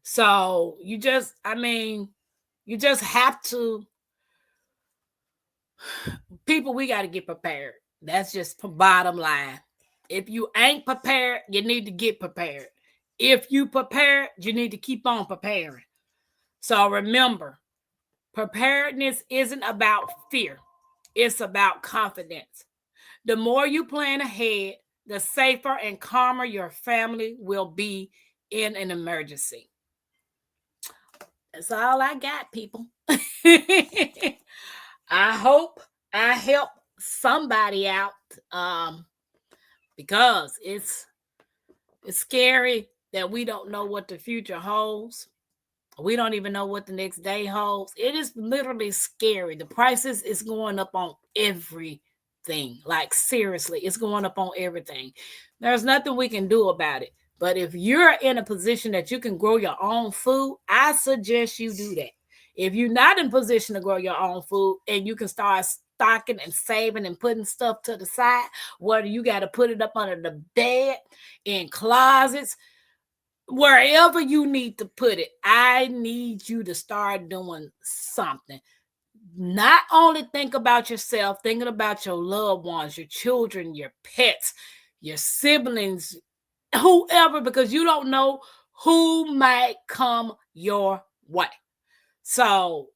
So you just have to, people, we got to get prepared. That's just bottom line. If you ain't prepared, you need to get prepared. If you prepared, you need to keep on preparing. So remember, preparedness isn't about fear. It's about confidence. The more you plan ahead, the safer and calmer your family will be in an emergency. That's all I got, people. I hope I help somebody out, because it's scary that we don't know what the future holds. We don't even know what the next day holds. It is literally scary. The prices is going up on everything. Like, seriously, it's going up on everything. There's nothing we can do about it. But if you're in a position that you can grow your own food, I suggest you do that. If you're not in position to grow your own food and you can start stocking and saving and putting stuff to the side, whether you got to put it up under the bed, in closets, wherever you need to put it, I need you to start doing something. Not only think about yourself, thinking about your loved ones, your children, your pets, your siblings, whoever, because you don't know who might come your way. So,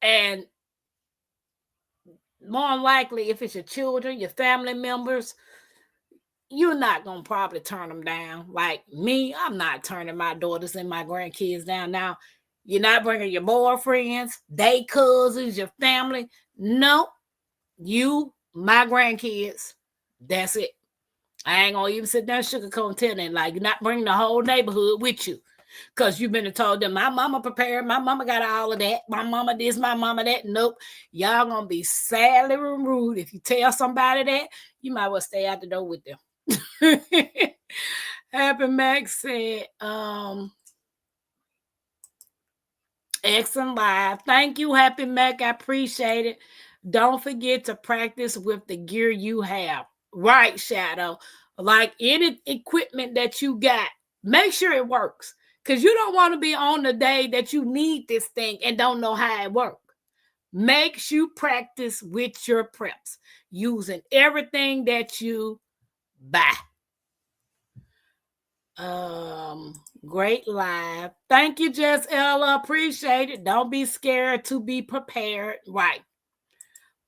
and more than likely, if it's your children, your family members, you're not going to probably turn them down. Like me, I'm not turning my daughters and my grandkids down. Now, you're not bringing your boyfriends, they cousins, your family. No, you, my grandkids, that's it. I ain't going to even sit down and sugarcoat and tell them, like, you're not bringing the whole neighborhood with you. Because you've been told them, my mama prepared, my mama got all of that, my mama this, my mama that. Nope. Y'all going to be sadly rude. If you tell somebody that, you might well stay out the door with them. Happy Max said, excellent live. Thank you, Happy Mac. I appreciate it. Don't forget to practice with the gear you have. Right, Shadow. Like any equipment that you got, make sure it works. Because you don't want to be on the day that you need this thing and don't know how it works. Make sure you practice with your preps, using everything that you buy. Great live. Thank you, Jess Ella. Appreciate it. Don't be scared to be prepared. Right.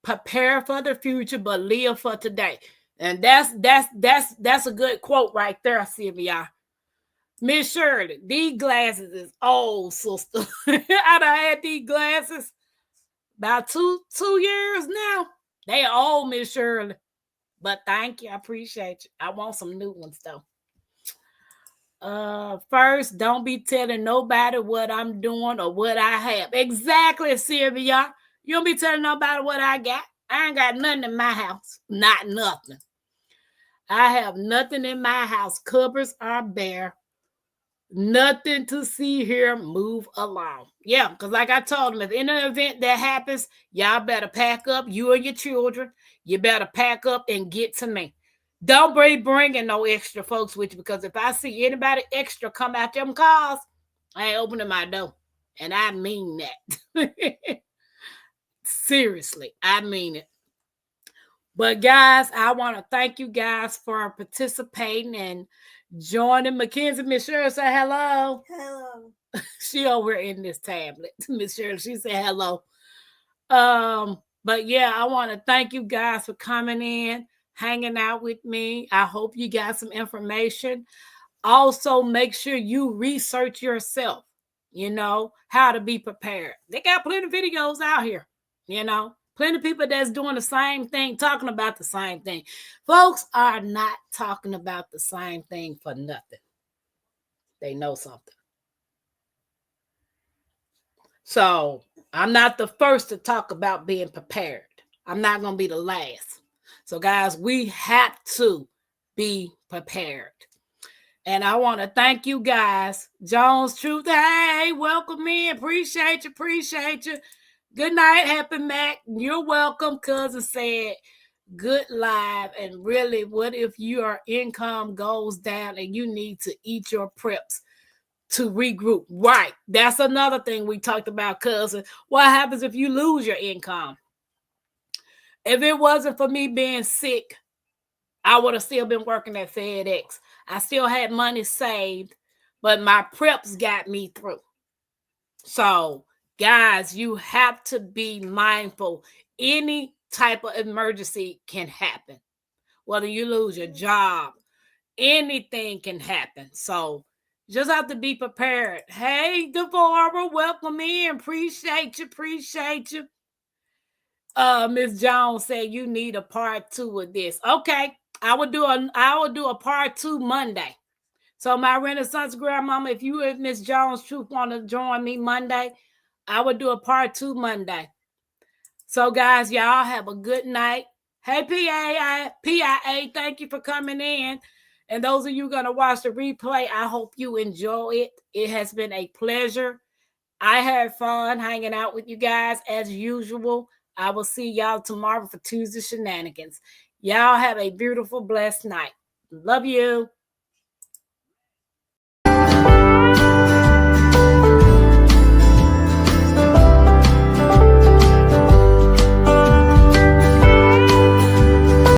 Prepare for the future, but live for today. And that's a good quote right there, Sylvia. Miss Shirley, these glasses is old, sister. I done had these glasses about two years now. They old, Miss Shirley. But thank you. I appreciate you. I want some new ones though. First, don't be telling nobody what I'm doing or what I have. Exactly, Sylvia. You don't be telling nobody what I got. I ain't got nothing in my house. Not nothing. I have nothing in my house. Cupboards are bare. Nothing to see here. Move along. Yeah, because like I told them, if in an event that happens, y'all better pack up. You and your children. You better pack up and get to me. Don't be bringing no extra folks with you, because if I see anybody extra come out them cars, I ain't opening my door. And I mean that. Seriously, I mean it. But guys, I want to thank you guys for participating and joining. Mackenzie, Miss Shirley, say hello. Hello. She over in this tablet. Miss Shirley, she said hello. But yeah, I want to thank you guys for coming in, hanging out with me. I hope you got some information. Also, make sure you research yourself, how to be prepared. They got plenty of videos out here, plenty of people that's doing the same thing, talking about the same thing. Folks are not talking about the same thing for nothing. They know something. So I'm not the first to talk about being prepared. I'm not going to be the last. So, guys, we have to be prepared. And I want to thank you guys. Jones Truth, hey, welcome in. Appreciate you. Good night, Happy Mac. You're welcome. Cousin said, good live. And really, what if your income goes down and you need to eat your preps to regroup? Right. That's another thing we talked about, cousin. What happens if you lose your income? If it wasn't for me being sick, I would have still been working at FedEx. I still had money saved, but my preps got me through. So, guys, you have to be mindful. Any type of emergency can happen. Whether you lose your job, anything can happen. So, just have to be prepared. Hey, Devorah, welcome in. Appreciate you. Miss Jones said you need a part 2 of this. Okay. I will do a part 2 Monday. So my Renaissance grandmama, if you and Miss Jones Truth want to join me Monday, I will do a part 2 Monday. So guys, y'all have a good night. Hey PIA, thank you for coming in. And those of you going to watch the replay, I hope you enjoy it. It has been a pleasure. I had fun hanging out with you guys as usual. I will see y'all tomorrow for Tuesday Shenanigans. Y'all have a beautiful, blessed night. Love you.